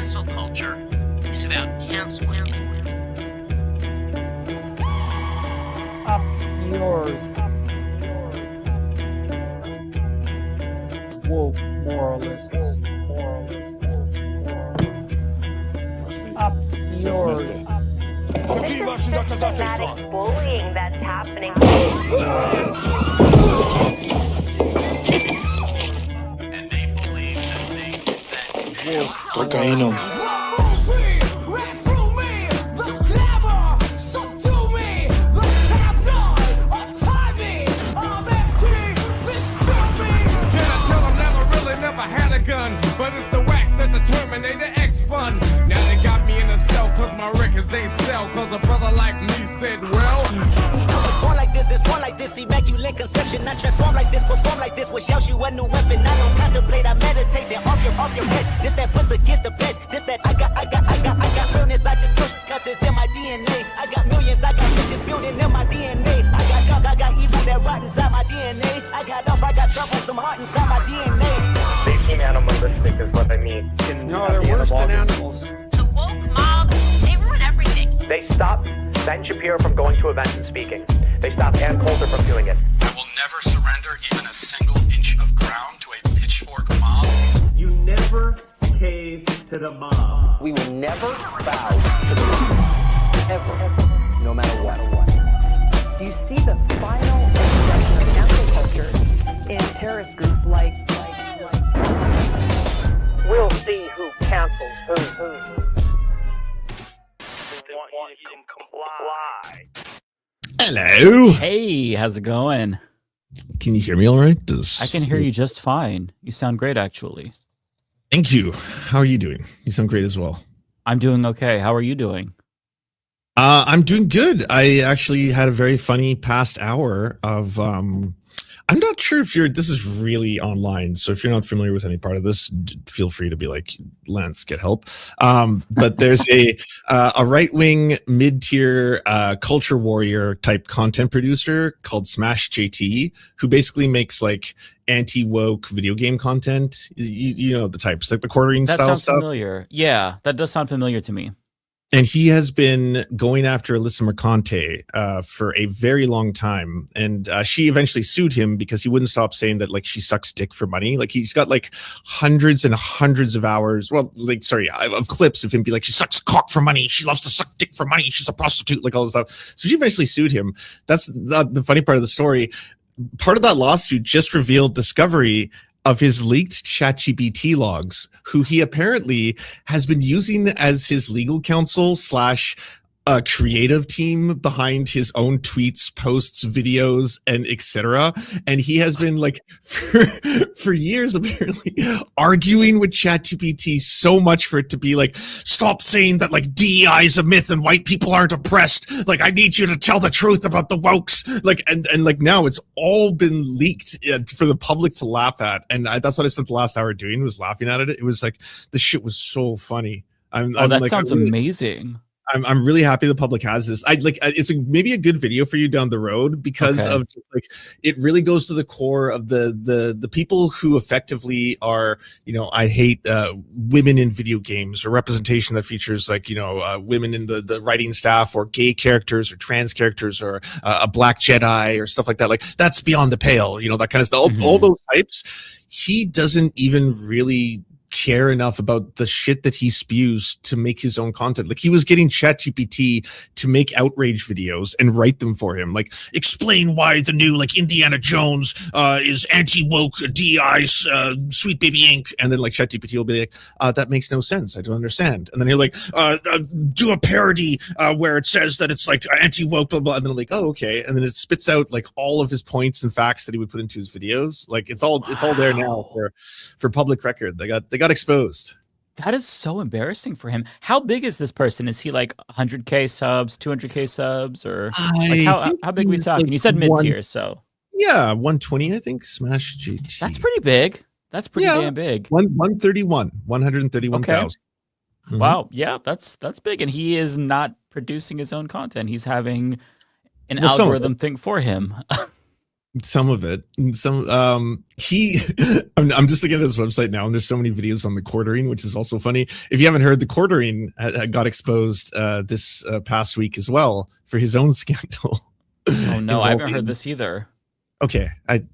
Cancel culture is about canceling it. Up yours. Woke moralists. Up yours. This is systematic bullying that's happening. And they believe that Cocaína. But it's the wax that the Terminator X spun. Now they got me in a cell cause my records ain't sell. Cause a brother like me said, well, born like this, it's born like this, immaculate conception. Not transform like this, perform like this, which yells you a new weapon. I don't contemplate, I meditate, then off your head. This that puts against the bed. This that I got realness, I just push, cause it's in my DNA. I got millions, I got riches building in my DNA. I got dark, I got evil that rot inside my DNA. I got off, I got trouble, some heart inside my DNA. They seem animalistic is what I mean. No, they're worse than animals. The woke mob, they ruin everything. They stop Ben Shapiro from going to events and speaking. They stop Ann Coulter from doing it. I will never surrender even a single inch of ground to a pitchfork mob. You never cave to the mob. We will never bow to the mob. Ever. No matter what. Do you see the final expression of cancel culture in terrorist groups like We'll see who cancels who. They want you to comply. Hello. Hey, how's it going? Can you hear me all right? I can hear you just fine. You sound great, actually. Thank you. How are you doing? You sound great as well. I'm doing okay. How are you doing? I'm doing good. I actually had a very funny past hour of I'm not sure if this is really online. So if you're not familiar with any part of this, feel free to be like, Lance, get help. But there's a right-wing mid-tier culture warrior type content producer called Smash JT, who basically makes like anti-woke video game content. You know the types, like the quartering that style sounds stuff. Familiar. Yeah, that does sound familiar to me. And he has been going after Alyssa Mercante for a very long time. And she eventually sued him because he wouldn't stop saying that, like, she sucks dick for money. Like, he's got, like, hundreds and hundreds of hours, of clips of him be like, she sucks cock for money. She loves to suck dick for money. She's a prostitute, like all this stuff. So she eventually sued him. That's the funny part of the story. Part of that lawsuit just revealed discovery of his leaked ChatGPT logs, who he apparently has been using as his legal counsel / creative team behind his own tweets, posts, videos, and etc. And he has been like for years apparently arguing with ChatGPT so much for it to be like, stop saying that like DEI is a myth and white people aren't oppressed. Like, I need you to tell the truth about the wokes. Like, and like now it's all been leaked for the public to laugh at. And that's what I spent the last hour doing, was laughing at it. It was like, the shit was so funny. That sounds amazing. I'm really happy the public has this. It's maybe a good video for you down the road because of like, it really goes to the core of the people who effectively are, I hate women in video games, or representation that features like, women in the writing staff, or gay characters or trans characters, or a black Jedi or stuff like that. Like, that's beyond the pale, that kind of stuff. All those types. He doesn't even really care enough about the shit that he spews to make his own content. Like, he was getting ChatGPT to make outrage videos and write them for him. Like, explain why the new like Indiana Jones is anti-woke, DEI, Sweet Baby Inc. And then like ChatGPT will be like, that makes no sense. I don't understand. And then he'll like, do a parody where it says that it's like anti-woke, blah, blah. And then I'm like, oh, okay. And then it spits out like all of his points and facts that he would put into his videos. Like, it's all there now for public record. They got exposed. That is so embarrassing for him. How big is this person? Is he like 100K subs, 200K subs, or like how big are we talking? Like, you said mid-tier, so yeah, 120, I think. Smash GT. That's pretty big. That's pretty damn big. 131,000. Okay. Wow, yeah, that's big, and he is not producing his own content. He's having an algorithm think for him. Some of it. He I'm just looking at his website now, and there's so many videos on the quartering, which is also funny. If you haven't heard, the quartering got exposed this past week as well for his own scandal. Oh no, I haven't heard this either. Okay,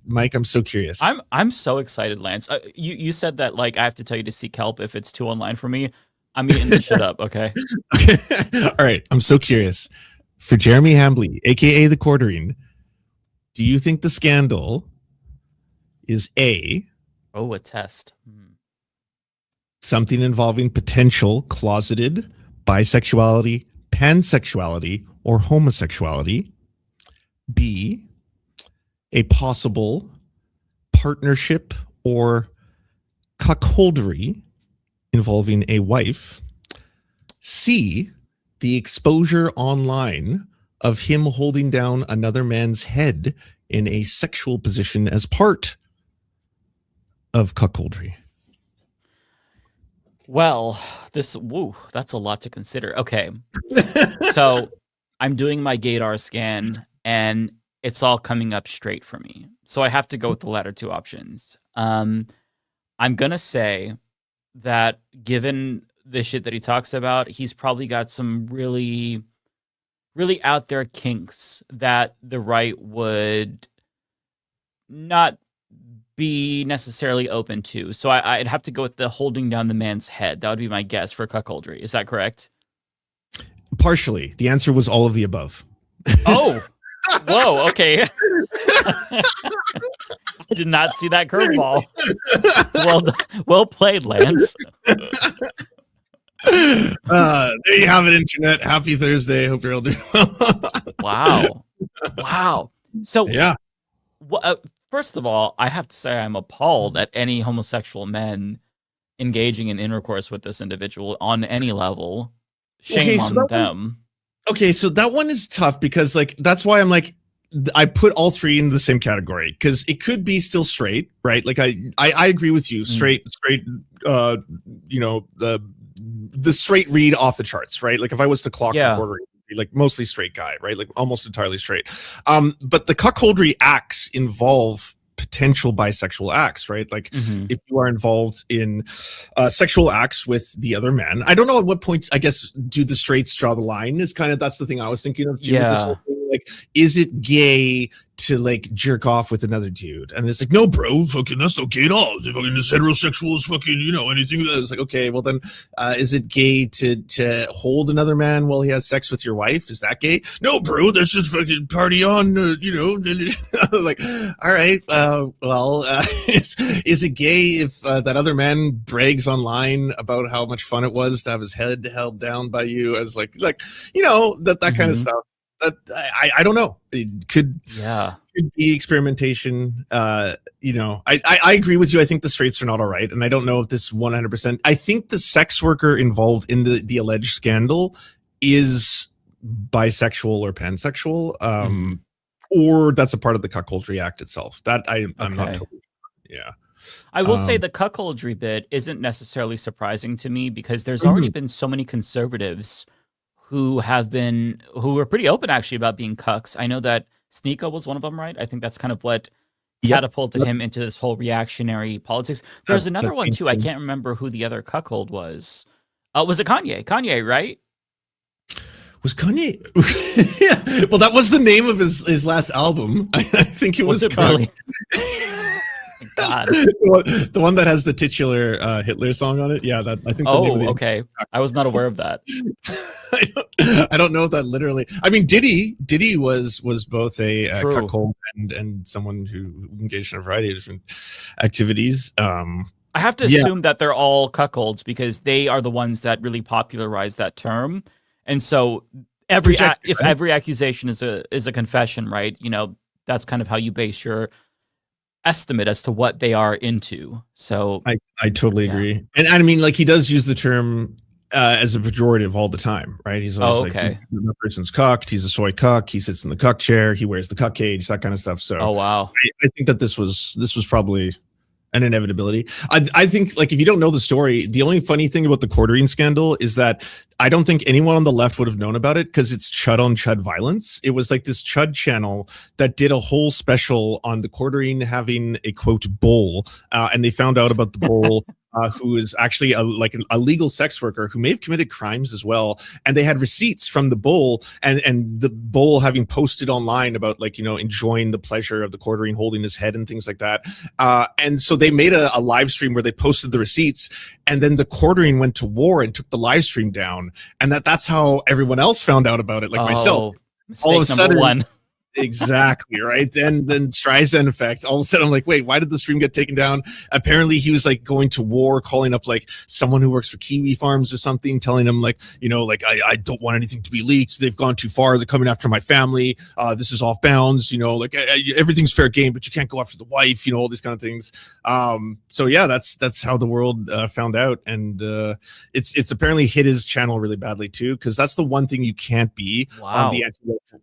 Mike, I'm so curious. I'm so excited, Lance. You said that like I have to tell you to seek help if it's too online for me. I'm eating this shit up. Okay. All right, I'm so curious. For Jeremy Hambley, aka the quartering, do you think the scandal is A? Oh, a test. Something involving potential closeted bisexuality, pansexuality, or homosexuality? B, a possible partnership or cuckoldry involving a wife? C, the exposure online of him holding down another man's head in a sexual position as part of cuckoldry? Well, that's a lot to consider. Okay. So I'm doing my gaydar scan and it's all coming up straight for me. So I have to go with the latter two options. I'm going to say that given the shit that he talks about, he's probably got some really out there kinks that the right would not be necessarily open to. So I'd have to go with the holding down the man's head. That would be my guess for cuckoldry. Is that correct? Partially. The answer was all of the above. Oh, whoa. Okay. I did not see that curveball. Well played, Lance. There you have it, internet. Happy Thursday. Hope you're all doing well. Wow. So yeah. First of all, I have to say I'm appalled at any homosexual men engaging in intercourse with this individual on any level. Shame on them. Okay, so that one is tough because like that's why I'm like I put all three into the same category because it could be still straight, right? Like I agree with you, straight you know, the straight read off the charts, right? Like if I was to clock the quarter, like mostly straight guy, right? Like almost entirely straight. But the cuckoldry acts involve potential bisexual acts, right? Like if you are involved in sexual acts with the other man, I don't know at what point, I guess, do the straights draw the line is kind of, that's the thing I was thinking of. Jim, with this whole thing. Like, is it gay to like jerk off with another dude? And it's like, no, bro, fucking that's not gay at all. Fucking this heterosexual is fucking, you know, anything. It's like, okay, well then, is it gay to hold another man while he has sex with your wife? Is that gay? No, bro, that's just fucking party on, you know. Like, all right, is it gay if that other man brags online about how much fun it was to have his head held down by you as like you know, that kind of stuff? I don't know. It could be experimentation. You know, I agree with you. I think the straights are not all right, and I don't know if this 100%. I think the sex worker involved in the alleged scandal is bisexual or pansexual, or that's a part of the cuckoldry act itself. That I'm not totally sure. Yeah. I will say the cuckoldry bit isn't necessarily surprising to me because there's already been so many conservatives who were pretty open actually about being cucks. I know that Sneeko was one of them, right? I think that's kind of what catapulted him into this whole reactionary politics. There's another one too. I can't remember who the other cuckold was. Was it Kanye? Kanye, right? Was Kanye? Yeah. Well, that was the name of his last album. I think it was Kanye. Really? God. The one that has the titular Hitler song on it. Yeah, that I think. Okay. I was not aware of that. I don't know if that literally. I mean, Diddy was both a cuckold and someone who engaged in a variety of different activities. I have to assume that they're all cuckolds because they are the ones that really popularized that term, and so every accusation is a confession, right? You know, that's kind of how you base your estimate as to what they are into. So I totally agree. And I mean, like, he does use the term as a pejorative all the time, right? He's always like, that person's cucked, he's a soy cuck, he sits in the cuck chair, he wears the cuck cage, that kind of stuff. So wow. I think that this was probably An inevitability. I think, like, if you don't know the story, the only funny thing about the quartering scandal is that I don't think anyone on the left would have known about it because it's Chud on Chud violence. It was like this Chud channel that did a whole special on the quartering having a quote bull, and they found out about the bull. Who is actually a legal sex worker who may have committed crimes as well, and they had receipts from the bull and the bull having posted online about, like, you know, enjoying the pleasure of the quartering, holding his head and things like that. And so they made a live stream where they posted the receipts, and then the quartering went to war and took the live stream down, and that's how everyone else found out about it, like myself. All of a sudden, one. Exactly, right. Then Streisand effect. All of a sudden I'm like, wait, why did the stream get taken down? Apparently he was like going to war, calling up like someone who works for Kiwi Farms or something, telling him like, you know, like I don't want anything to be leaked. They've gone too far. They're coming after my family. This is off bounds. You know, like everything's fair game, but you can't go after the wife. You know, all these kind of things. So yeah, that's how the world found out, and it's apparently hit his channel really badly too, because that's the one thing you can't be on the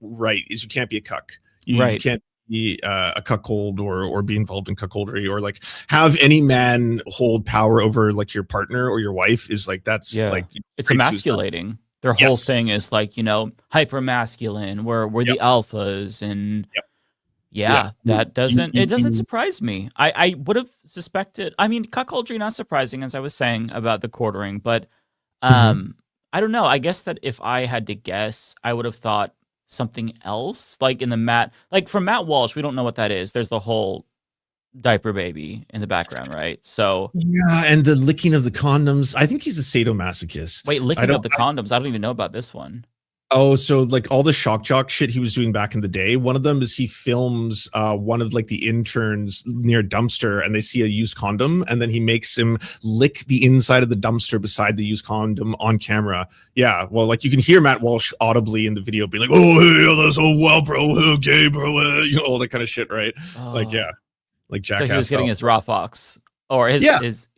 right is you can't be a cuck. You can't be a cuckold or be involved in cuckoldry or like have any man hold power over like your partner or your wife is like, that's like, it's emasculating. Their whole thing is like, you know, hyper masculine. We're the alphas, and that doesn't surprise me. I would have suspected. I mean, cuckoldry not surprising, as I was saying about the quartering, but I don't know. I guess that if I had to guess, I would have thought something else, like in the from Matt Walsh. We don't know what that is. There's the whole diaper baby in the background, right? So yeah, and the licking of the condoms. I think he's a sadomasochist. Wait, licking of the condoms? I don't even know about this one. Oh, so like all the shock jock shit he was doing back in the day. One of them is he films one of like the interns near a dumpster, and they see a used condom, and then he makes him lick the inside of the dumpster beside the used condom on camera. Yeah, well, like you can hear Matt Walsh audibly in the video being like, "Oh, hey, that's so well, bro, gay, bro," you know, all that kind of shit, right? Like like jackass. So he was getting his raw fox, or his did I say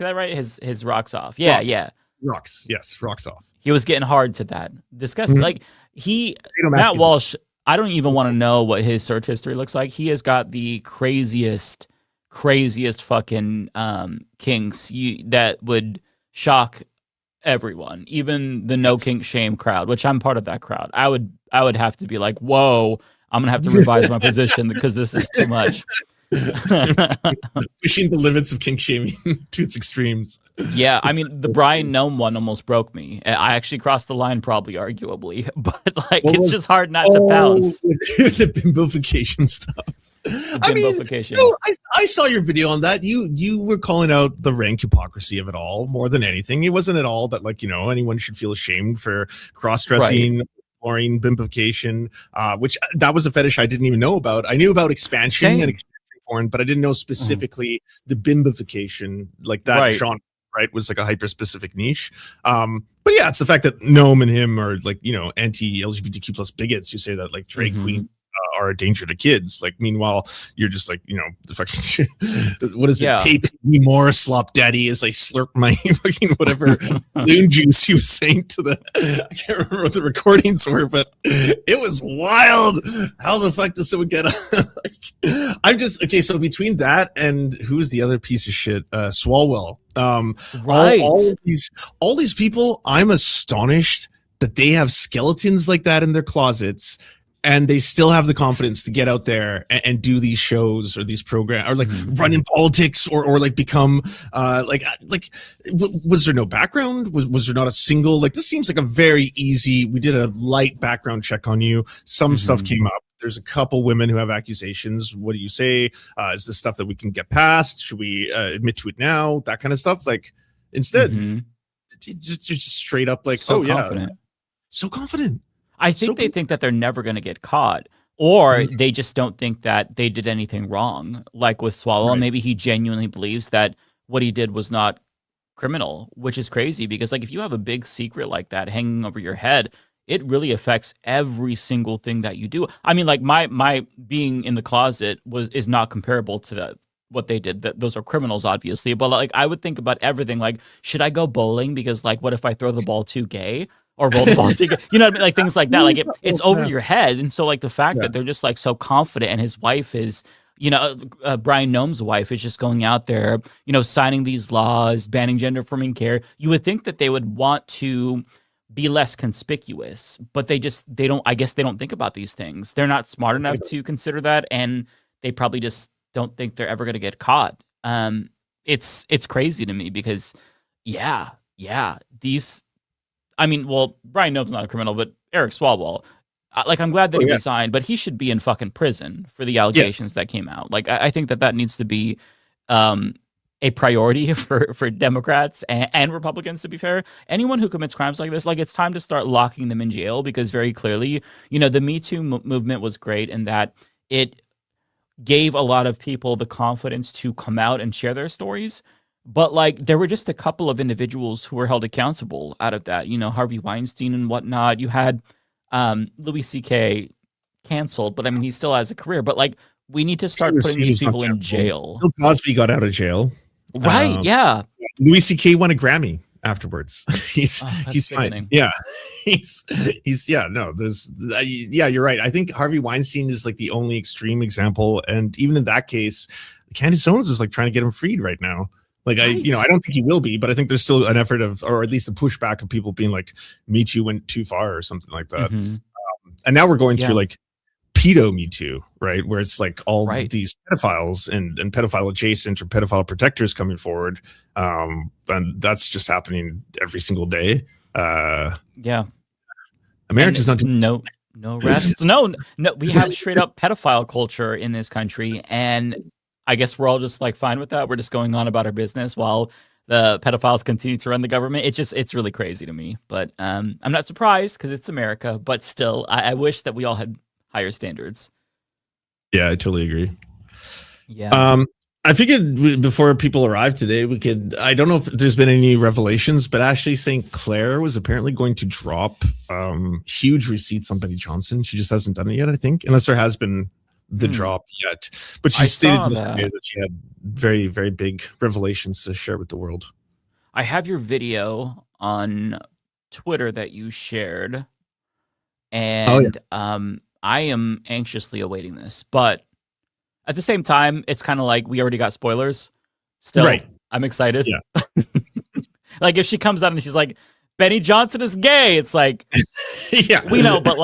that right? His rocks off. Yeah, rocks. Rocks, yes, rocks off. He was getting hard to that. Disgusting. Like Matt Walsh, I don't even want to know what his search history looks like. He has got the craziest fucking kinks that would shock everyone, even the no kink shame crowd, which I'm part of that crowd. I would have to be like, whoa, I'm gonna have to revise my position because this is too much. Pushing the limits of kink shaming to its extremes. Yeah, I mean, the Brian Gnome one almost broke me. I actually crossed the line, probably, arguably, but like it's just hard not to pounce. The bimbofication stuff. I mean, I saw your video on that. You were calling out the rank hypocrisy of it all more than anything. It wasn't at all that, like, you know, anyone should feel ashamed for cross-dressing. Exploring bimbofication, which that was a fetish I didn't even know about. I knew about expansion and porn, but I didn't know specifically the bimbofication, like that genre, right, was like a hyper specific niche. But yeah, it's the fact that Gnome and him are like, you know, anti-LGBTQ plus bigots who say that like drag queens are a danger to kids. Like, meanwhile, you're just like, you know, the fucking what is it? Pay me more, slop daddy, as I slurp my fucking whatever loon juice he was saying to the. I can't remember what the recordings were, but it was wild. How the fuck does someone get? Like, I'm just okay. So between that and who's the other piece of shit, Swalwell. All these people, I'm astonished that they have skeletons like that in their closets. And they still have the confidence to get out there and do these shows or these programs or like run in politics or like become was there no background? Was there not a single, like, this seems like a very easy, we did a light background check on you. Some stuff came up. There's a couple women who have accusations. What do you say? Is this stuff that we can get past? Should we admit to it now? That kind of stuff. Like, instead, just straight up like, so confident. I think they think that they're never going to get caught, or they just don't think that they did anything wrong. Like with Swalwell, maybe he genuinely believes that what he did was not criminal, which is crazy because, like, if you have a big secret like that hanging over your head, it really affects every single thing that you do. I mean, like my being in the closet is not comparable to what they did. Those are criminals, obviously, but like I would think about everything. Like, should I go bowling because, like, what if I throw the ball too gay? Or roll the ball together, you know what I mean? Like things like that. Like it's over your head, and so like the fact that they're just like so confident, and his wife is, Brian Noem's wife is just going out there, signing these laws, banning gender affirming care. You would think that they would want to be less conspicuous, but they don't, I guess they don't think about these things. They're not smart enough to consider that. And they probably just don't think they're ever going to get caught. It's crazy to me because Brian Noem's not a criminal, but Eric Swalwell, I'm glad that he resigned, but he should be in fucking prison for the allegations that came out. I think that needs to be a priority for Democrats and Republicans, to be fair. Anyone who commits crimes like this, it's time to start locking them in jail, because very clearly, the Me Too movement was great in that it gave a lot of people the confidence to come out and share their stories. But there were just a couple of individuals who were held accountable out of that, Harvey Weinstein and whatnot. You had Louis C.K. canceled, but he still has a career. But we need to start putting these people in jail. Bill Cosby got out of jail. Right, yeah. Louis C.K. won a Grammy afterwards. He's fine. Yeah. You're right. I think Harvey Weinstein is the only extreme example. And even in that case, Candace Owens is trying to get him freed right now. I don't think he will be, but I think there's still an effort or at least a pushback of people being Me Too went too far or something like that. Mm-hmm. And now we're going through pedo Me Too, right? Where it's these pedophiles and pedophile adjacent or pedophile protectors coming forward. And that's just happening every single day. America's not doing no rest. no, we have straight up pedophile culture in this country, and I guess we're all just fine with that. We're just going on about our business while the pedophiles continue to run the government. It's really crazy to me, but I'm not surprised because it's America. But still, I wish that we all had higher standards. Yeah, I totally agree. Yeah. I figured before people arrive today, I don't know if there's been any revelations, but Ashley St. Clair was apparently going to drop huge receipts on Benny Johnson. She just hasn't done it yet, I think, unless there has been the drop yet. But she stated that she had very, very big revelations to share with the world. I have your video on Twitter that you shared, and I am anxiously awaiting this, but at the same time, it's kind of we already got spoilers. Still, right. I'm excited. Yeah. If she comes out and she's like, Benny Johnson is gay, it's yeah, we know, but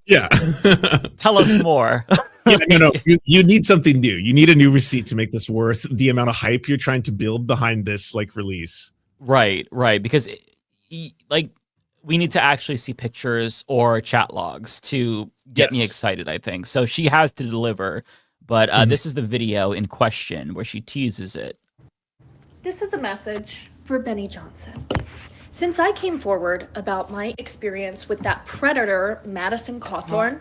yeah, tell us more. No. You need something new. You need a new receipt to make this worth the amount of hype you're trying to build behind this release. Right. Because we need to actually see pictures or chat logs to get me excited, I think. So she has to deliver. But this is the video in question where she teases it. This is a message for Benny Johnson. Since I came forward about my experience with that predator, Madison Cawthorn,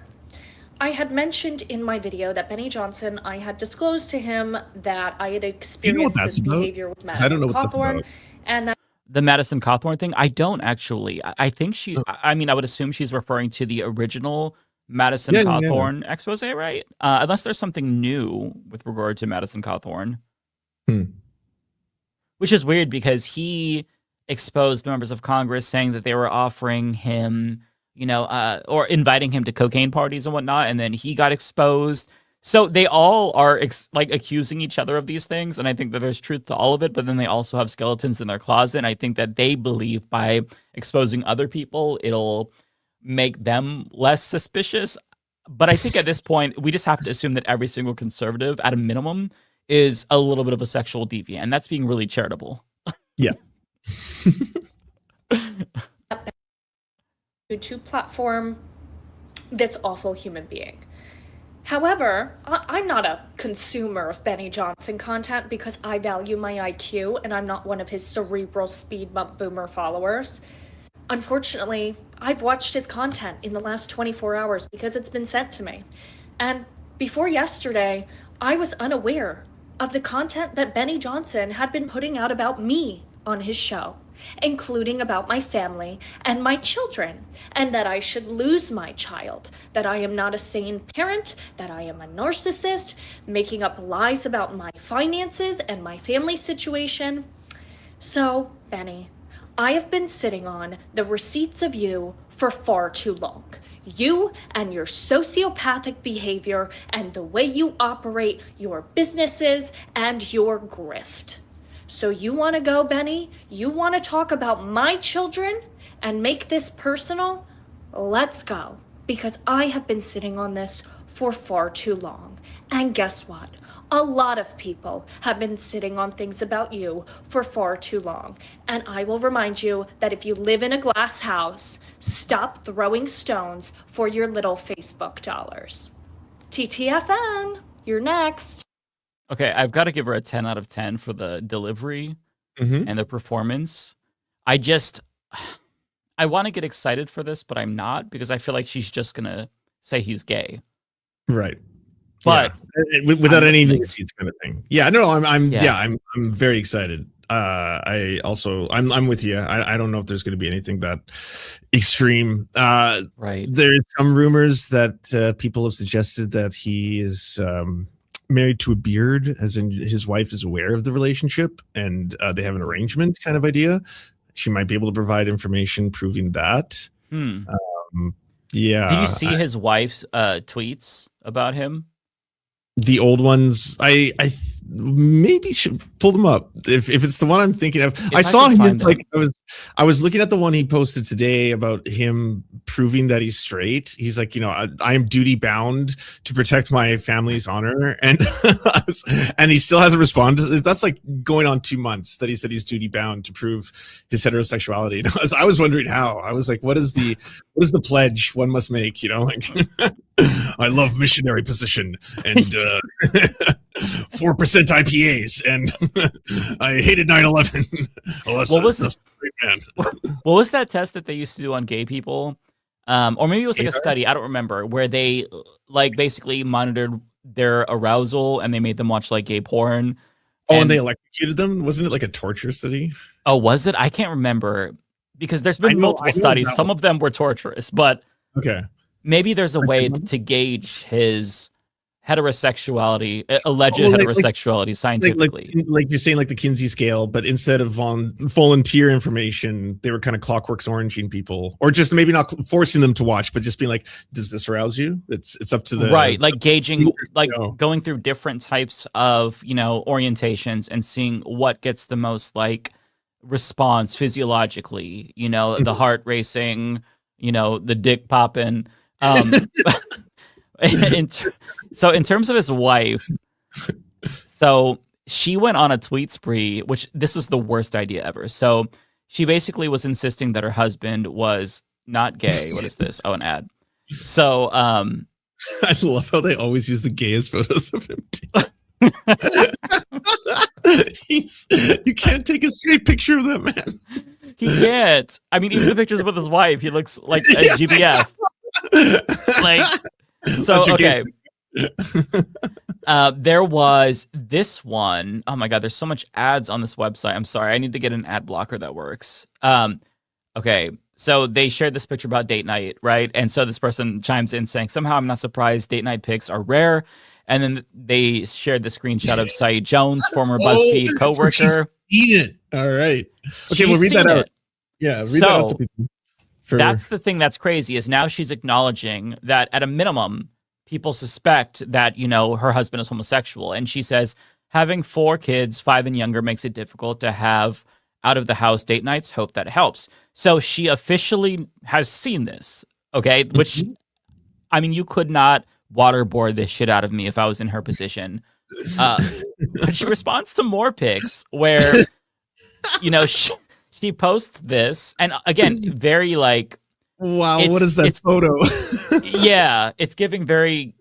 I had mentioned in my video that Benny Johnson, I had disclosed to him that I had experienced this behavior with Madison Cawthorn. And that the Madison Cawthorn thing, I don't actually. I think I would assume she's referring to the original Madison Cawthorn expose, right? Unless there's something new with regard to Madison Cawthorn. Which is weird because he exposed members of Congress saying that they were offering him, or inviting him to cocaine parties and whatnot, and then he got exposed. So they all are accusing each other of these things, and I think that there's truth to all of it, but then they also have skeletons in their closet, and I think that they believe by exposing other people, it'll make them less suspicious. But I think at this point, we just have to assume that every single conservative, at a minimum, is a little bit of a sexual deviant, and that's being really charitable. Yeah. to platform this awful human being. However, I'm not a consumer of Benny Johnson content because I value my IQ and I'm not one of his cerebral speed bump boomer followers. Unfortunately, I've watched his content in the last 24 hours because it's been sent to me. And before yesterday, I was unaware of the content that Benny Johnson had been putting out about me on his show, including about my family and my children, and that I should lose my child, that I am not a sane parent, that I am a narcissist, making up lies about my finances and my family situation. So, Benny, I have been sitting on the receipts of you for far too long. You and your sociopathic behavior and the way you operate your businesses and your grift. So you want to go, Benny? You want to talk about my children and make this personal? Let's go. Because I have been sitting on this for far too long. And guess what? A lot of people have been sitting on things about you for far too long. And I will remind you that if you live in a glass house, stop throwing stones for your little Facebook dollars. TTFN, you're next. Okay, I've got to give her a 10 out of 10 for the delivery and the performance. I want to get excited for this, but I'm not, because I feel like she's just going to say he's gay. Right. But without any nuances kind of thing. Yeah, no, I'm very excited. I'm with you. I don't know if there's going to be anything that extreme. Right. There's some rumors that people have suggested that he is married to a beard, as in his wife is aware of the relationship and they have an arrangement kind of idea. She might be able to provide information proving that. Yeah. Did you see his wife's tweets about him? The old ones, I maybe should pull them up if it's the one I'm thinking of. I saw him. It's like I was looking at the one he posted today about him proving that he's straight. He's like, I am duty bound to protect my family's honor, and and he still hasn't responded. That's like going on 2 months that he said he's duty bound to prove his heterosexuality. And I was wondering how. I was like, what is the pledge one must make? Like. I love missionary position and 4% IPAs, and I hated 9/11. What was that test that they used to do on gay people? Or maybe it was like a study, I don't remember, where they like basically monitored their arousal and they made them watch like gay porn. And they electrocuted them? Wasn't it like a torture study? Oh, was it? I can't remember, because there's been multiple studies. Some of them were torturous, but okay. Maybe there's a way to gauge his heterosexuality, alleged heterosexuality scientifically. Like you're saying, like the Kinsey scale, but instead of volunteer information, they were kind of clockworks oranging people, or just maybe not forcing them to watch, but just being like, does this arouse you? It's up to the right, like gauging, like going through different types of orientations and seeing what gets the most like response physiologically. The heart racing, the dick popping. So in terms of his wife, so she went on a tweet spree, which this was the worst idea ever. So she basically was insisting that her husband was not gay. What is this? Oh, an ad. So I love how they always use the gayest photos of him too. You can't take a straight picture of that man. He can't. I mean, even the pictures with his wife, he looks like a GBF. Like, so okay. There was this one. Oh my god, there's so much ads on this website. I'm sorry, I need to get an ad blocker that works. Okay, so they shared this picture about date night, right? And so this person chimes in saying, somehow I'm not surprised date night pics are rare. And then they shared the screenshot of Saeed Jones, former BuzzFeed coworker. Seen it. All right. Okay, we'll read that out. Yeah, read that out to people. That's the thing that's crazy, is now she's acknowledging that at a minimum, people suspect that, her husband is homosexual. And she says, having 4 kids, 5 and younger, makes it difficult to have out of the house date nights. Hope that helps. So she officially has seen this. Okay. Which, I mean, you could not waterboard this shit out of me if I was in her position. But she responds to more pics where, she posts this, and again, very like, wow, what is that photo? Yeah, it's giving very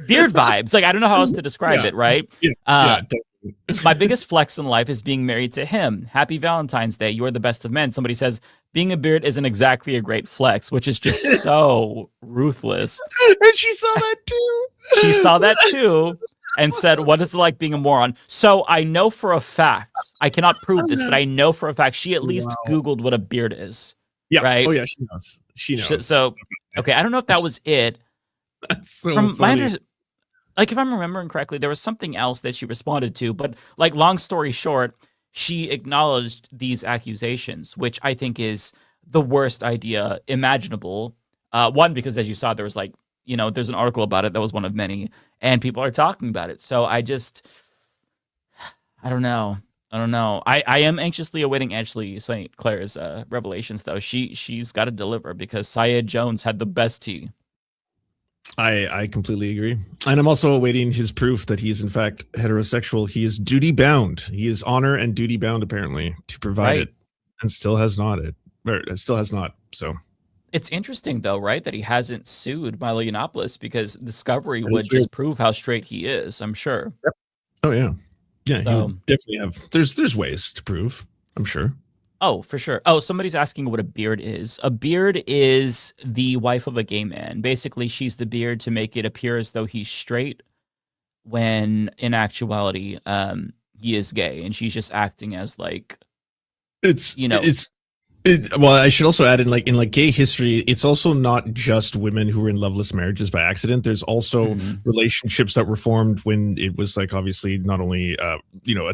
beard vibes. Like, I don't know how else to describe it, right? My biggest flex in life is being married to him. Happy Valentine's Day. You are the best of men. Somebody says, being a beard isn't exactly a great flex, which is just so ruthless. And she saw that too. She saw that too and said, what is it like being a moron? So I know for a fact, I cannot prove this, but I know for a fact she at least Googled what a beard is. Yeah. Right? Oh, yeah, she knows. She knows. So, okay, I don't know if that was it. That's so funny. Like, if I'm remembering correctly, there was something else that she responded to, but like, long story short, she acknowledged these accusations, which I think is the worst idea imaginable. One, because as you saw, there was like, there's an article about it that was one of many, and people are talking about it. So I don't know. I am anxiously awaiting Ashley St. Clair's revelations, though. She's got to deliver because Syed Jones had the best tea. I completely agree. And I'm also awaiting his proof that he is in fact heterosexual. He is duty bound. He is honor and duty bound, apparently, to provide it, and still has not. So it's interesting, though, right, that he hasn't sued Milo Yiannopoulos, because discovery would just prove how straight he is, I'm sure. Yep. Oh, yeah. Yeah, So, he would definitely have. There's ways to prove, I'm sure. Oh, for sure. Oh, somebody's asking what a beard is. A beard is the wife of a gay man. Basically, she's the beard to make it appear as though he's straight, when in actuality, he is gay, and she's just acting as like, well, I should also add in gay history, it's also not just women who were in loveless marriages by accident. There's also relationships that were formed when it was like obviously not only a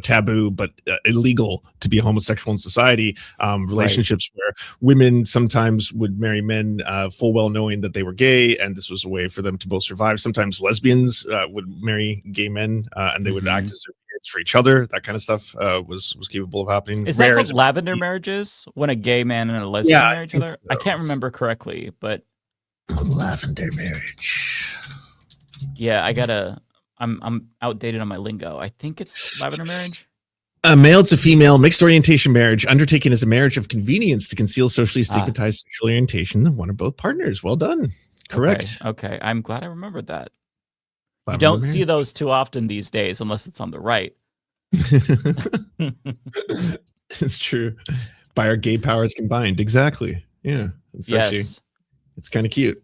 taboo but illegal to be homosexual in society. Relationships where women sometimes would marry men full well knowing that they were gay, and this was a way for them to both survive. Sometimes lesbians would marry gay men and they would act as their parents for each other. That kind of stuff was capable of happening. Is that called lavender marriages, when a gay man and a lesbian marry each other? So. I can't remember correctly, but lavender marriage. Yeah, I'm outdated on my lingo. I think it's lavender marriage. A male to female mixed orientation marriage undertaken as a marriage of convenience to conceal socially stigmatized sexual orientation of one or both partners. Well done. Correct. Okay. I'm glad I remembered that. You don't see those too often these days unless it's on the right. It's true. By our gay powers combined. Exactly. Yeah. It's actually, it's kind of cute.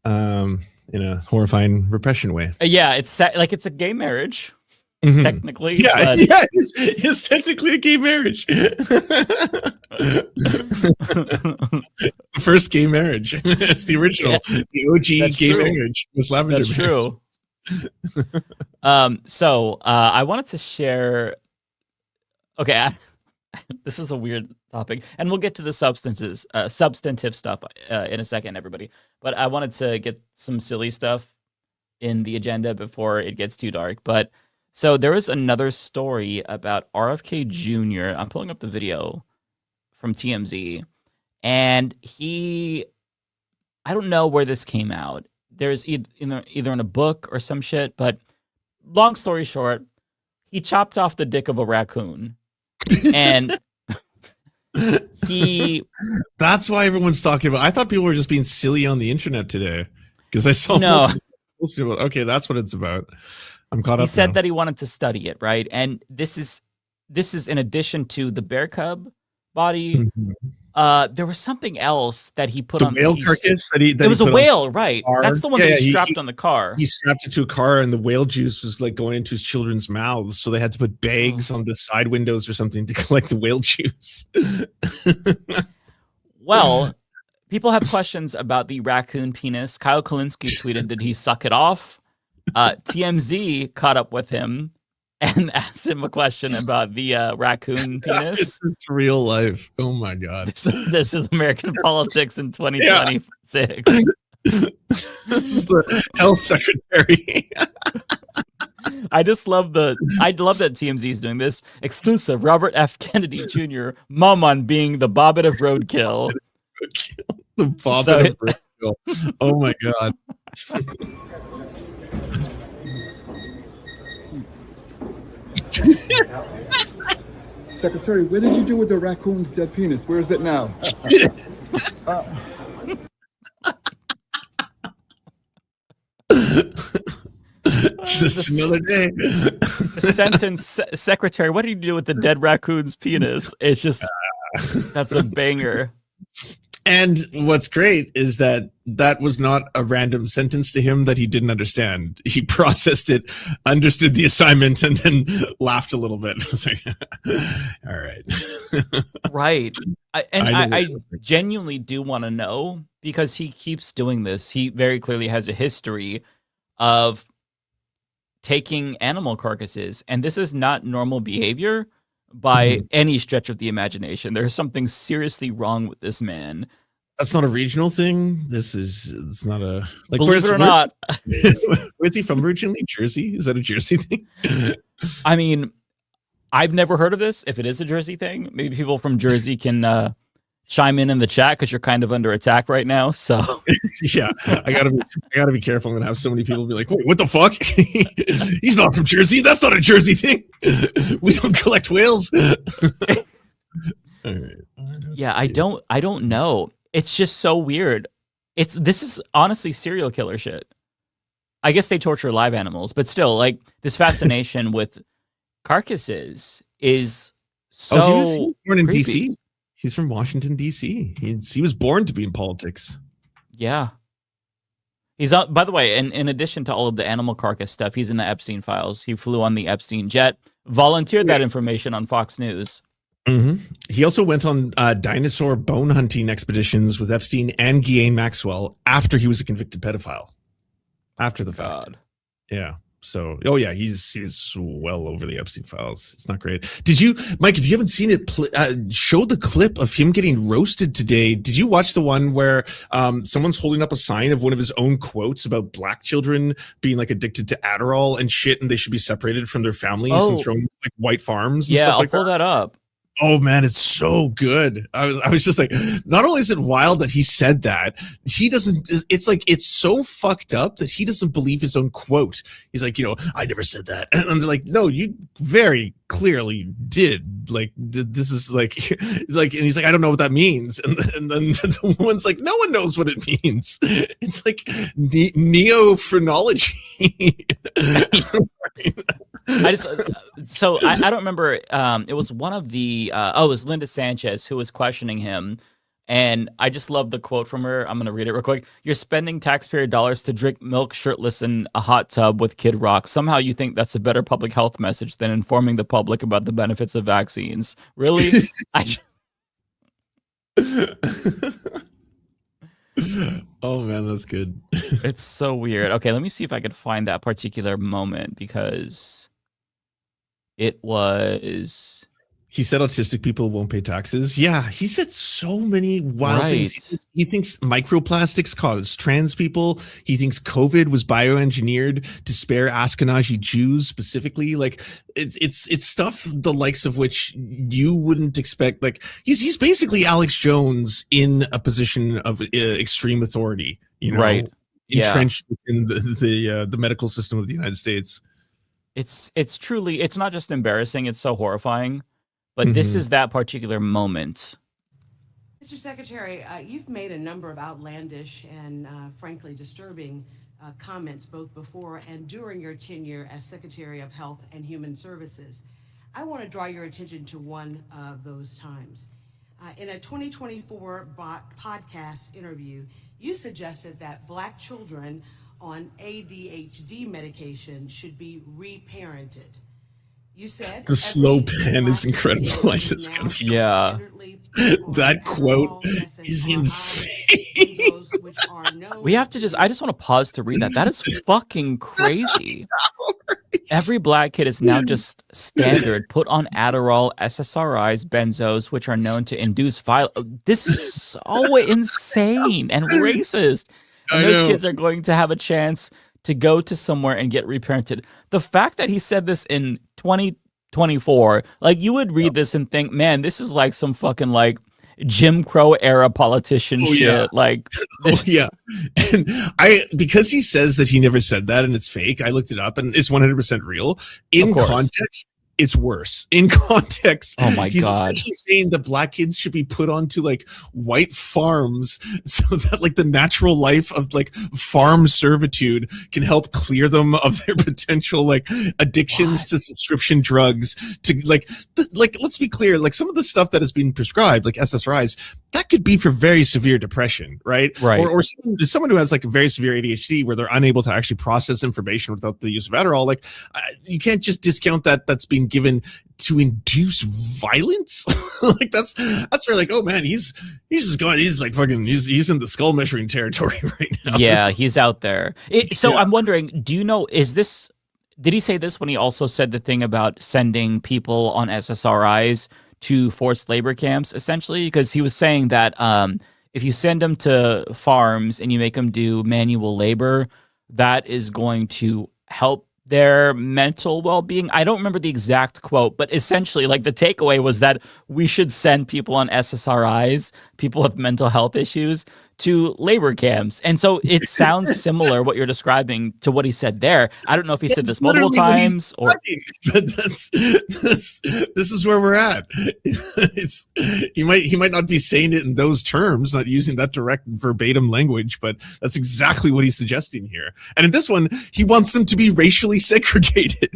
In a horrifying repression way. Yeah, it's like it's a gay marriage. Technically. Yeah, it's technically a gay marriage. The first gay marriage. It's the original. Yeah, the OG gay marriage was lavender marriage. True. So I wanted to share. Okay, this is a weird topic, and we'll get to the substantive stuff in a second, everybody. But I wanted to get some silly stuff in the agenda before it gets too dark. But so there was another story about RFK Jr. I'm pulling up the video from TMZ, and I don't know where this came out. There's either in a book or some shit, but long story short, he chopped off the dick of a raccoon. And that's why everyone's talking about. I thought people were just being silly on the internet today because I saw okay, that's what it's about. I'm caught up. He said that he wanted to study it, right? And this is in addition to the bear cub body. There was something else that he put on the whale carcass. It was a whale, right? That's the one that he strapped on the car. He strapped it to a car, and the whale juice was like going into his children's mouths. So they had to put bags on the side windows or something to collect the whale juice. Well, people have questions about the raccoon penis. Kyle Kalinske tweeted, "Did he suck it off?" TMZ caught up with him and asked him a question about the raccoon penis. This is real life. Oh my god! This is American politics in 2026. This is the health secretary. I love that TMZ is doing this exclusive. Robert F. Kennedy Jr. mum on being the Bobbit of roadkill. The Bobbit of roadkill. Oh my god. Secretary, what did you do with the raccoon's dead penis? Where is it now? Just another day. Sentence, Secretary, what did you do with the dead raccoon's penis? It's just, that's a banger. And what's great is that was not a random sentence to him that he didn't understand. He processed it, understood the assignment, and then laughed a little bit. I was like, all right. Right. I genuinely do want to know, because he keeps doing this. He very clearly has a history of taking animal carcasses, and this is not normal behavior by any stretch of the imagination. There's something seriously wrong with this man. That's not a regional thing. It's not a like. Believe it or not, where's he from originally? Jersey? Is that a Jersey thing? I mean, I've never heard of this. If it is a Jersey thing, maybe people from Jersey can chime in the chat because you're kind of under attack right now. So yeah, I gotta be careful. I'm gonna have so many people be like, "Wait, what the fuck? He's not from Jersey. That's not a Jersey thing. We don't collect whales." All right. Yeah, I don't know. It's just so weird. This is honestly serial killer shit. I guess they torture live animals, but still, like this fascination with carcasses is so. He was born in creepy. DC. He's from Washington D.C. He was born to be in politics. Yeah. He's by the way, in addition to all of the animal carcass stuff, he's in the Epstein files. He flew on the Epstein jet, volunteered that information on Fox News. Mm-hmm. He also went on dinosaur bone hunting expeditions with Epstein and Ghislaine Maxwell after he was a convicted pedophile. After the fact. God. Yeah. So, he's well over the Epstein files. It's not great. Did you, Mike, if you haven't seen it, show the clip of him getting roasted today. Did you watch the one where someone's holding up a sign of one of his own quotes about black children being like addicted to Adderall and shit, and they should be separated from their families and thrown in like white farms? And Yeah, stuff I'll like pull that up. Oh man, it's so good. I was just like, not only is it wild that he said that, he doesn't, it's like, it's so fucked up that he doesn't believe his own quote. He's like, I never said that. And they're like, no, you very clearly did. Like, this is like, and he's like, I don't know what that means. And then the woman's like, no one knows what it means. It's like neo-phrenology. I don't remember. It was one of the it was Linda Sanchez who was questioning him, and I just love the quote from her. I'm gonna read it real quick. You're spending taxpayer dollars to drink milk shirtless in a hot tub with Kid Rock. Somehow you think that's a better public health message than informing the public about the benefits of vaccines. Really? Oh man, that's good. It's so weird. Okay, let me see if I could find that particular moment because it was. He said autistic people won't pay taxes. Yeah, he said so many wild things. He thinks microplastics cause trans people. He thinks COVID was bioengineered to spare Ashkenazi Jews specifically. Like it's stuff the likes of which you wouldn't expect. Like he's basically Alex Jones in a position of extreme authority. Right? Entrenched within the medical system of the United States. It's truly, it's not just embarrassing. It's so horrifying. But this is that particular moment. Mr. Secretary, you've made a number of outlandish and frankly disturbing comments both before and during your tenure as Secretary of Health and Human Services. I want to draw your attention to one of those times. In a 2024 podcast interview, you suggested that Black children on ADHD medication should be reparented. You said the slow pen is incredible. I just yeah. That quote is insane. We have to I just want to pause to read that. That is fucking crazy. Every Black kid is now just standard put on Adderall, SSRIs, benzos, which are known to induce violence. This is so insane and racist. And those kids are going to have a chance to go to somewhere and get reparented. The fact that he said this in 2024, like you would read this and think, man, this is like some fucking like Jim Crow era politician shit. Yeah. Like, yeah. And because he says that he never said that and it's fake, I looked it up and it's 100% real. In context, it's worse. In context, oh my God, he's saying that Black kids should be put onto like white farms so that like the natural life of like farm servitude can help clear them of their potential like addictions to subscription drugs. To like let's be clear, like some of the stuff that is being prescribed, like SSRIs, that could be for very severe depression, right? Right. Or someone who has like a very severe ADHD where they're unable to actually process information without the use of Adderall. Like you can't just discount that that's being given to induce violence. Like that's where like, oh man, he's just going, he's like fucking, he's in the skull measuring territory right now. Yeah, he's out there. I'm wondering, do you know, did he say this when he also said the thing about sending people on SSRIs to forced labor camps, essentially? Because he was saying that if you send them to farms and you make them do manual labor, that is going to help their mental well-being. I don't remember the exact quote, but essentially, like, the takeaway was that we should send people on SSRIs, people with mental health issues, to labor camps. And so it sounds similar, what you're describing, to what he said there. I don't know if he said this multiple times or... But this is where we're at. He might not be saying it in those terms, not using that direct verbatim language, but that's exactly what he's suggesting here. And in this one, he wants them to be racially segregated.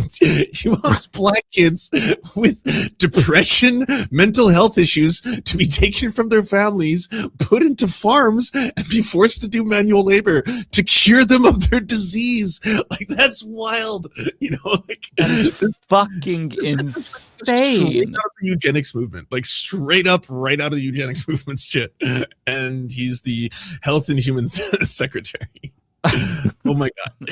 He wants black kids with depression, mental health issues to be taken from their families, put into farms, and be forced to do manual labor to cure them of their disease. Like, that's wild, like, that is fucking insane. Straight out of the eugenics movement, like straight up right out of the eugenics movement shit. And he's the health and human secretary. Oh my god.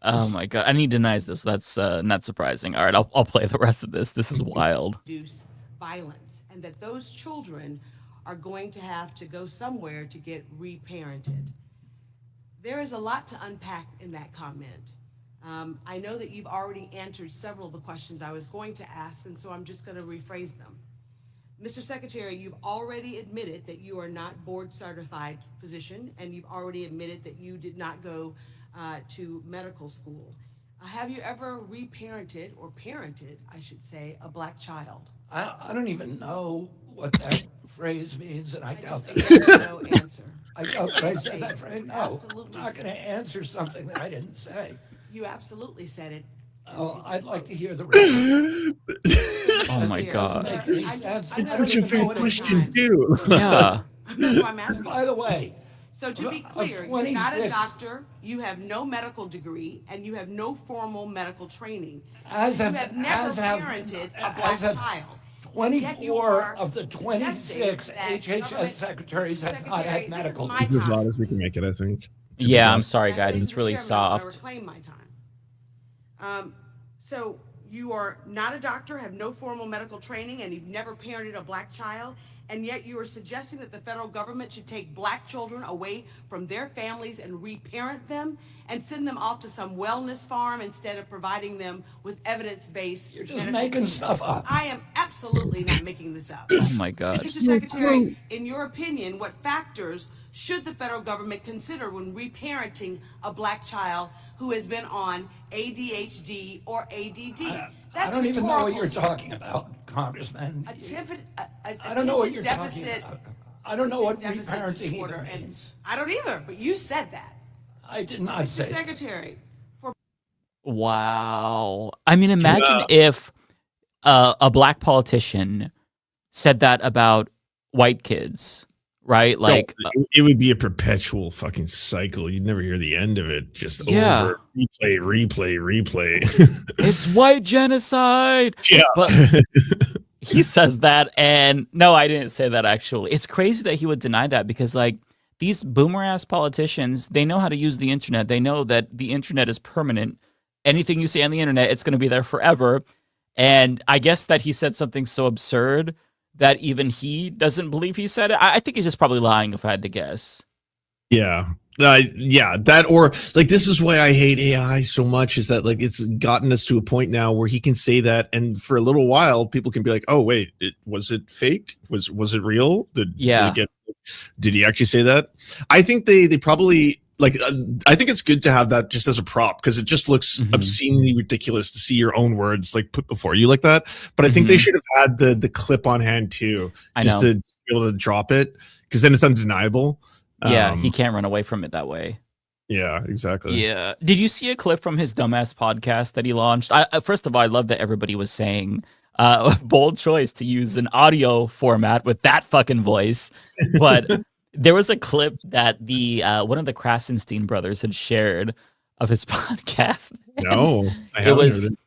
Oh my god. And he denies this. That's not surprising. All right, I'll play the rest of this. This is wild. Reduce violence, and that those children are going to have to go somewhere to get reparented. There is a lot to unpack in that comment. I know that you've already answered several of the questions I was going to ask, and so I'm just going to rephrase them. Mr. Secretary, you've already admitted that you are not board certified physician, and you've already admitted that you did not go to medical school. Have you ever reparented, or parented, I should say, a black child? I don't even know what that phrase means, and I doubt that. No answer. I doubt that I said that phrase. No, Absolutely. I'm not going to answer something that I didn't say. You absolutely said it. Oh, I'd like to hear the rest. Oh my god. It's such a fair question, too. Yeah. That's why I'm asking. By the way, so to be clear, you're not a doctor, you have no medical degree, and you have no formal medical training. You have never parented a black child. 24 of the 26 HHS secretaries have not had medical degrees. It's as loud as we can make it, I think. Yeah, I'm sorry, guys. It's really soft. I reclaim my time. So you are not a doctor, have no formal medical training, and you've never parented a black child, and yet you are suggesting that the federal government should take black children away from their families and reparent them and send them off to some wellness farm instead of providing them with evidence-based. You're just making stuff up. I am absolutely not making this up. Oh my god. Mr. Secretary, in your opinion, what factors should the federal government consider when reparenting a black child who has been on ADHD or ADD? I don't even know what you're talking about, Congressman. I don't know what you're talking about. I don't know what reparenting even means. I don't either, but you said that. I did not say Mr. Secretary. Wow. I mean, imagine if a black politician said that about white kids, right? Like, it would be a perpetual fucking cycle. You'd never hear the end of it. Just over, replay. It's white genocide. Yeah. But he says that, and no, I didn't say that actually. It's crazy that he would deny that because, like, these boomer ass politicians, they know how to use the internet. They know that the internet is permanent. Anything you say on the internet, it's going to be there forever. And I guess that he said something so absurd that even he doesn't believe he said it. I think he's just probably lying if I had to guess. Yeah. That, or like, this is why I hate AI so much, is that, like, it's gotten us to a point now where he can say that, and for a little while people can be like, oh wait, was it fake? Was it real? Did he actually say that? I think they probably, like, I think it's good to have that just as a prop, because it just looks obscenely ridiculous to see your own words, like, put before you like that. But I think they should have had the clip on hand too, just to be able to drop it, because then it's undeniable. Yeah, he can't run away from it that way. Yeah, exactly. Yeah. Did you see a clip from his dumbass podcast that he launched? First of all, I love that everybody was saying, bold choice to use an audio format with that fucking voice. But there was a clip that the one of the Krasenstein brothers had shared of his podcast. No, I haven't heard it.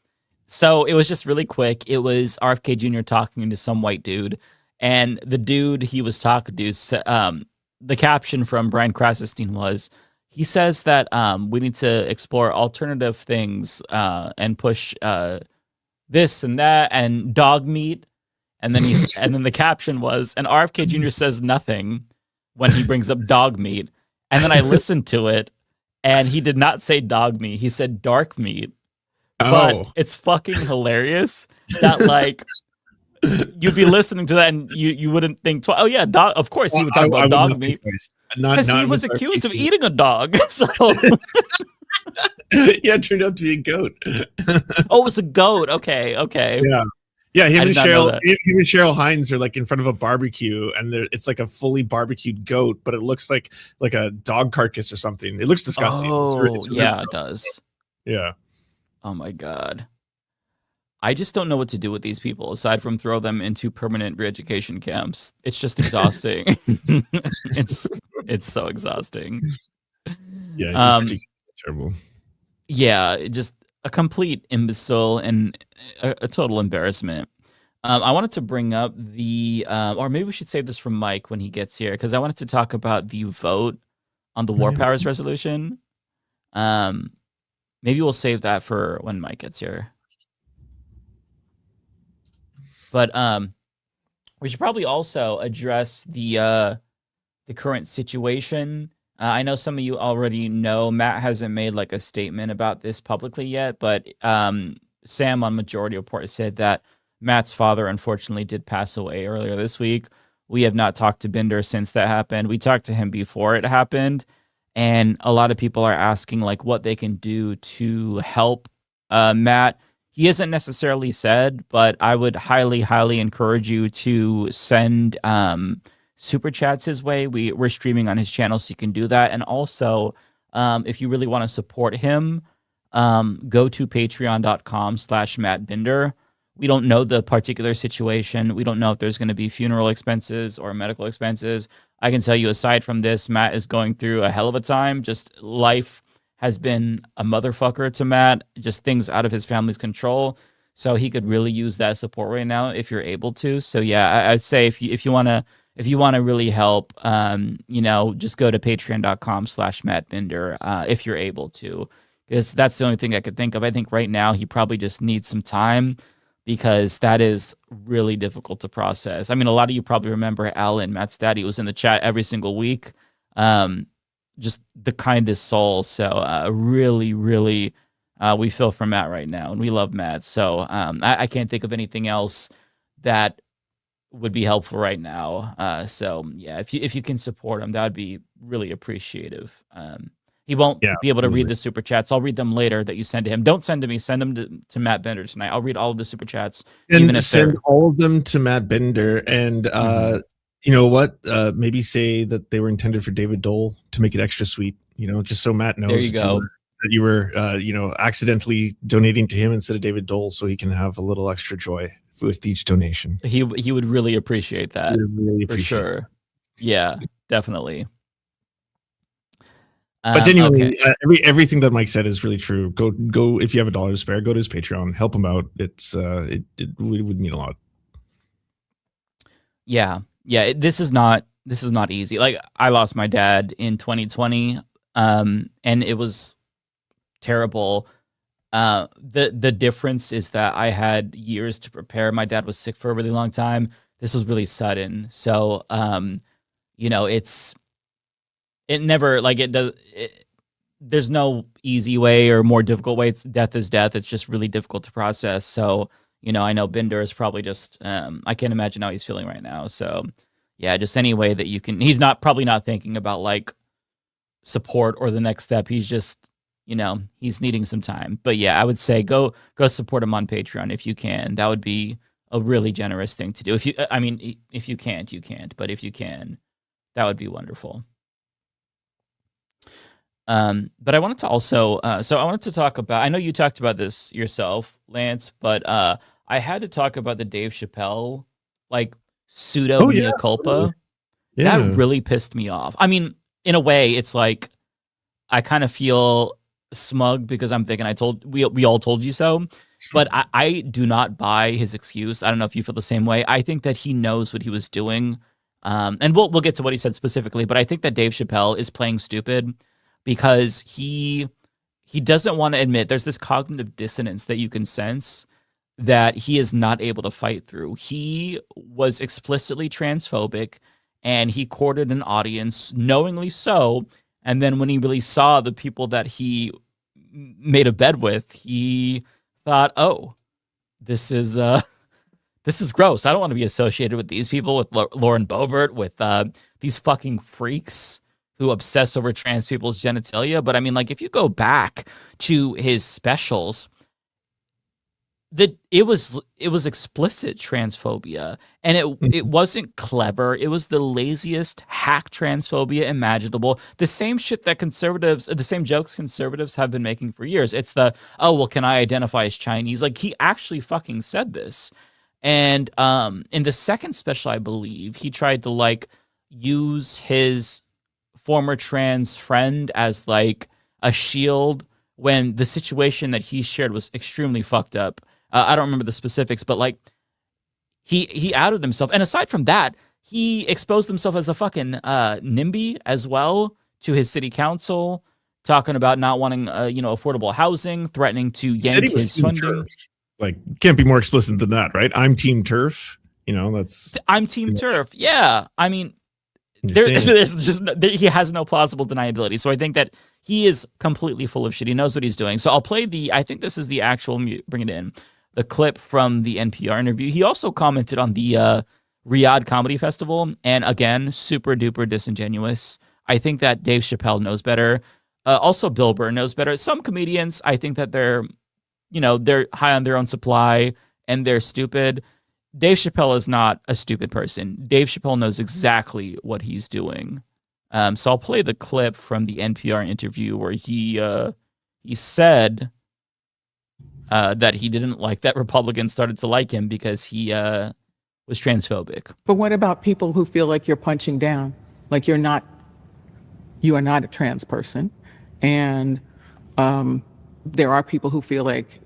So it was just really quick. It was RFK Jr. talking to some white dude, and the dude he was talking to, the caption from Brian Krasenstein was, he says that we need to explore alternative things and push this and that and dog meat. And then and then the caption was, and RFK Jr. says nothing when he brings up dog meat. And then I listened to it, and he did not say dog meat. He said dark meat. But it's fucking hilarious that like you'd be listening to that and you wouldn't think twice. Oh yeah, dog. Of course he would talk about dog meat because he was accused of eating a dog. So yeah, it turned out to be a goat. Oh, it was a goat. Okay. Yeah, him and Cheryl Hines are like in front of a barbecue, and it's like a fully barbecued goat, but it looks like a dog carcass or something. It looks disgusting. Oh, yeah, it does. Yeah. Oh my god. I just don't know what to do with these people aside from throw them into permanent re-education camps. It's just exhausting. it's so exhausting. Yeah, it's terrible. Yeah, just a complete imbecile and a total embarrassment. I wanted to bring up or maybe we should save this from Mike when he gets here, because I wanted to talk about the vote on the War Powers resolution. Maybe we'll save that for when Mike gets here. But we should probably also address the current situation. I know some of you already know Matt hasn't made like a statement about this publicly yet, but Sam on Majority Report said that Matt's father unfortunately did pass away earlier this week. We have not talked to Binder since that happened. We talked to him before it happened, and a lot of people are asking like what they can do to help Matt. He isn't necessarily said, but I would highly, highly encourage you to send super chats his way. We're streaming on his channel, so you can do that. And also, if you really want to support him, go to patreon.com/MattBinder. We don't know the particular situation. We don't know if there's going to be funeral expenses or medical expenses. I can tell you, aside from this, Matt is going through a hell of a time. Just life has been a motherfucker to Matt. Just things out of his family's control. So he could really use that support right now if you're able to. So yeah, I'd say if you want to really help, just go to patreon.com/MattBinder if you're able to, because that's the only thing I could think of. I think right now he probably just needs some time, because that is really difficult to process. I mean, a lot of you probably remember Alan, Matt's daddy, was in the chat every single week. Just the kindest soul. So really, really, we feel for Matt right now, and we love Matt. So I can't think of anything else that would be helpful right now. So yeah, if you can support him, that would be really appreciative. He won't be able to read the super chats. I'll read them later that you send to him. Don't send to me. Send them to Matt Bender tonight. I'll read all of the super chats. And even if send all of them to Matt Bender. And you know what? Maybe say that they were intended for David Dole to make it extra sweet. Just so Matt knows there you go. that you were accidentally donating to him instead of David Dole, so he can have a little extra joy with each donation. He would really appreciate that. For sure. Yeah, definitely. But genuinely, everything that Mike said is really true. Go if you have $1 to spare, go to his Patreon, help him out. It would mean a lot. Yeah. This is not easy. Like, I lost my dad in 2020, and it was terrible. The difference is that I had years to prepare. My dad was sick for a really long time. This was really sudden. So, there's no easy way or more difficult way. Death is death. It's just really difficult to process. So, I know Binder is probably just, I can't imagine how he's feeling right now. So yeah, just any way that you can, he's probably not thinking about like support or the next step. He's just, he's needing some time. But yeah, I would say go support him on Patreon if you can. That would be a really generous thing to do. If you can't, you can't. But if you can, that would be wonderful. But I wanted to also, I wanted to talk about, I know you talked about this yourself, Lance, but I had to talk about the Dave Chappelle, like, pseudo mea culpa. Yeah. That really pissed me off. I mean, in a way, it's like, I kind of feel smug because I'm thinking we all told you so, but I do not buy his excuse. I don't know if you feel the same way. I think that he knows what he was doing. And we'll get to what he said specifically, but I think that Dave Chappelle is playing stupid because he doesn't want to admit there's this cognitive dissonance that you can sense that he is not able to fight through. He was explicitly transphobic, and he courted an audience knowingly so. And then when he really saw the people that he made a bed with, he thought, "Oh, this is gross. I don't want to be associated with these people, with Lauren Boebert, with these fucking freaks who obsess over trans people's genitalia." But I mean, like, if you go back to his specials, it was explicit transphobia, and it wasn't clever. It was the laziest hack transphobia imaginable. The same shit that the same jokes conservatives have been making for years. It's the, "Oh, well, can I identify as Chinese?" Like, he actually fucking said this. And in the second special, I believe, he tried to like use his former trans friend as like a shield when the situation that he shared was extremely fucked up. I don't remember the specifics, but like he outed himself. And aside from that, he exposed himself as a fucking NIMBY as well to his city council, talking about not wanting affordable housing, threatening to yank his funding. Like, can't be more explicit than that, right? I'm Team Turf. I'm Team Turf. Yeah, I mean, there's just he has no plausible deniability. So I think that he is completely full of shit. He knows what he's doing. So I'll play I think this is the actual, bring it in, the clip from the NPR interview. He also commented on the Riyadh Comedy Festival, and again, super duper disingenuous. I think that Dave Chappelle knows better. Also, Bill Burr knows better. Some comedians, I think that they're high on their own supply and they're stupid. Dave Chappelle is not a stupid person. Dave Chappelle knows exactly what he's doing. So I'll play the clip from the NPR interview where he said that he didn't like that Republicans started to like him because he was transphobic. But what about people who feel like you're punching down? Like you are not a trans person. And there are people who feel like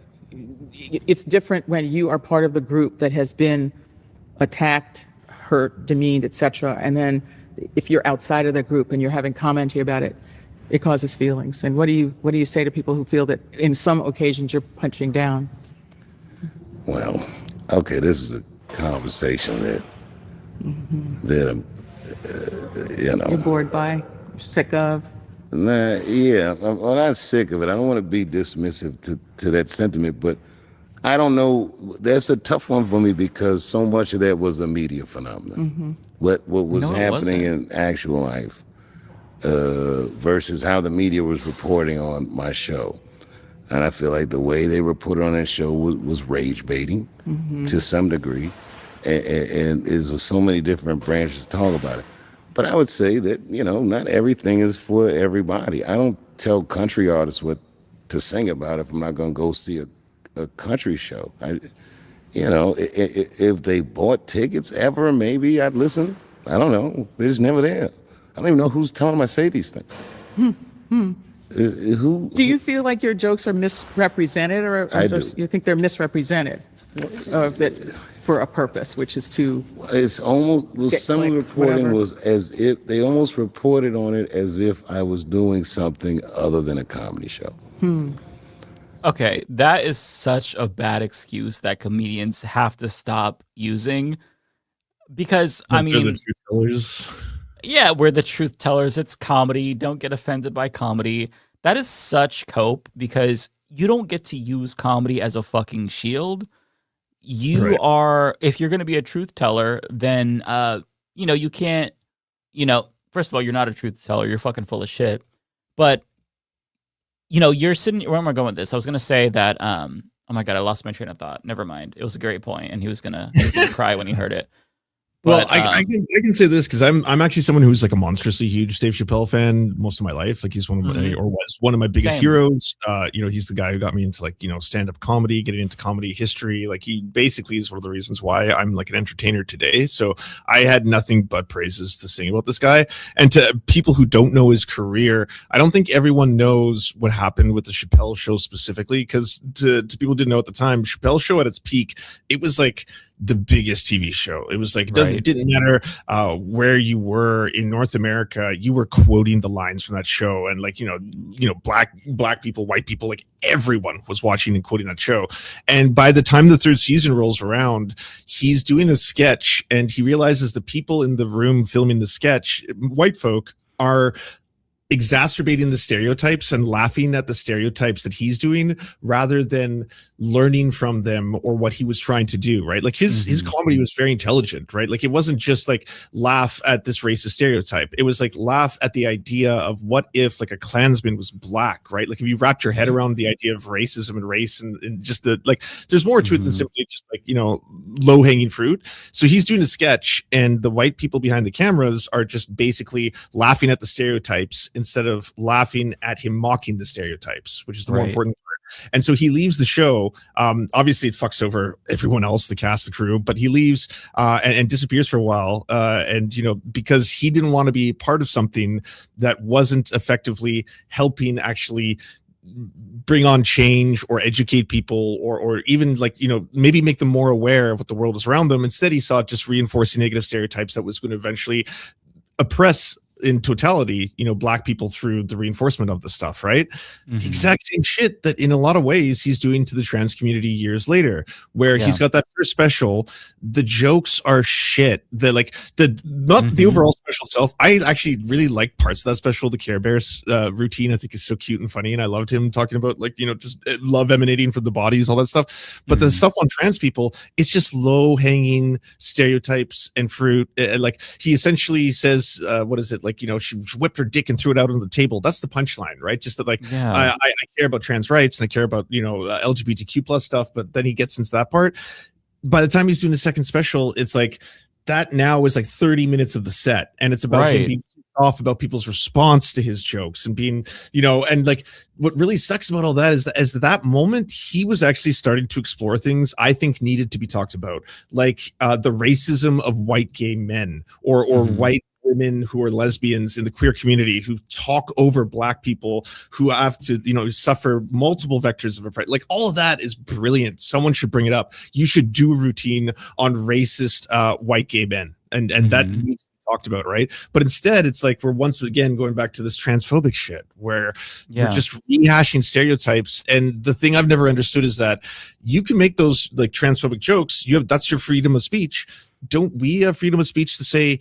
it's different when you are part of the group that has been attacked, hurt, demeaned, etc. And then if you're outside of the group and you're having commentary about it, it causes feelings. And what do you say to people who feel that in some occasions you're punching down? Well, okay, this is a conversation that You're bored by, sick of. I'm not sick of it. I don't want to be dismissive to that sentiment, but I don't know. That's a tough one for me because so much of that was a media phenomenon. What was happening in actual life versus how the media was reporting on my show. And I feel like the way they reported on that show was rage baiting to some degree. And there's so many different branches to talk about it. But I would say that, not everything is for everybody. I don't tell country artists what to sing about if I'm not going to go see a country show. If they bought tickets ever, maybe I'd listen. I don't know. They're just never there. I don't even know who's telling them I say these things. Do you feel like your jokes are misrepresented, or you think they're misrepresented? For a purpose, which is to it's almost some reporting was as if they almost reported on it as if I was doing something other than a comedy show. Okay, that is such a bad excuse that comedians have to stop using, because I mean, the truth tellers. Yeah, we're the truth tellers. It's comedy. Don't get offended by comedy. That is such cope, because you don't get to use comedy as a fucking shield. You are, if you're going to be a truth teller, then, you can't, first of all, you're not a truth teller. You're fucking full of shit. But, you're sitting, where am I going with this? I was going to say that, oh my God, I lost my train of thought. Never mind. It was a great point, and he was going to cry when he heard it. But, well, I can say this because I'm actually someone who's like a monstrously huge Dave Chappelle fan most of my life. Like he's one of my, or was one of my biggest heroes. He's the guy who got me into like, stand-up comedy, getting into comedy history. Like he basically is one of the reasons why I'm like an entertainer today. So I had nothing but praises to sing about this guy. And to people who don't know his career, I don't think everyone knows what happened with the Chappelle show specifically, because to people who didn't know at the time, Chappelle show at its peak, it was like the biggest TV show. It was like it didn't matter where you were in North America, you were quoting the lines from that show, and like black people, white people, like everyone was watching and quoting that show. And by the time the third season rolls around, he's doing a sketch, and he realizes the people in the room filming the sketch, white folk, are exacerbating the stereotypes and laughing at the stereotypes that he's doing rather than learning from them or what he was trying to do, right? Like his comedy was very intelligent, right? Like it wasn't just like laugh at this racist stereotype. It was like laugh at the idea of what if like a Klansman was black, right? Like if you wrapped your head around the idea of racism and race and just the like, there's more to it than simply just like, low hanging fruit. So he's doing a sketch, and the white people behind the cameras are just basically laughing at the stereotypes instead of laughing at him mocking the stereotypes, which is the more important part. And so he leaves the show. Obviously, it fucks over everyone else, the cast, the crew, but he leaves and disappears for a while. And because he didn't want to be part of something that wasn't effectively helping actually bring on change or educate people or even like, maybe make them more aware of what the world is around them. Instead, he saw it just reinforcing negative stereotypes that was going to eventually oppress in totality, black people through the reinforcement of the stuff, right? The exact same shit that in a lot of ways he's doing to the trans community years later, where he's got that first special. The jokes are shit. The the overall special itself. I actually really like parts of that special. The Care Bears routine, I think, is so cute and funny, and I loved him talking about just love emanating from the bodies, all that stuff. But the stuff on trans people, it's just low hanging stereotypes and fruit. Like he essentially says, what is it? Like, she whipped her dick and threw it out on the table. That's the punchline, right? Just that, I care about trans rights and I care about, LGBTQ plus stuff. But then he gets into that part. By the time he's doing the second special, it's like that now is like 30 minutes of the set. And it's about him being off about people's response to his jokes and being, and like what really sucks about all that is that moment he was actually starting to explore things I think needed to be talked about, like the racism of white gay men or white women who are lesbians in the queer community who talk over black people who have to, suffer multiple vectors of oppression. Like all of that is brilliant. Someone should bring it up. You should do a routine on racist white gay men, and that needs to be talked about, right? But instead, it's like we're once again going back to this transphobic shit where we're just rehashing stereotypes. And the thing I've never understood is that you can make those like transphobic jokes. That's your freedom of speech. Don't we have freedom of speech to say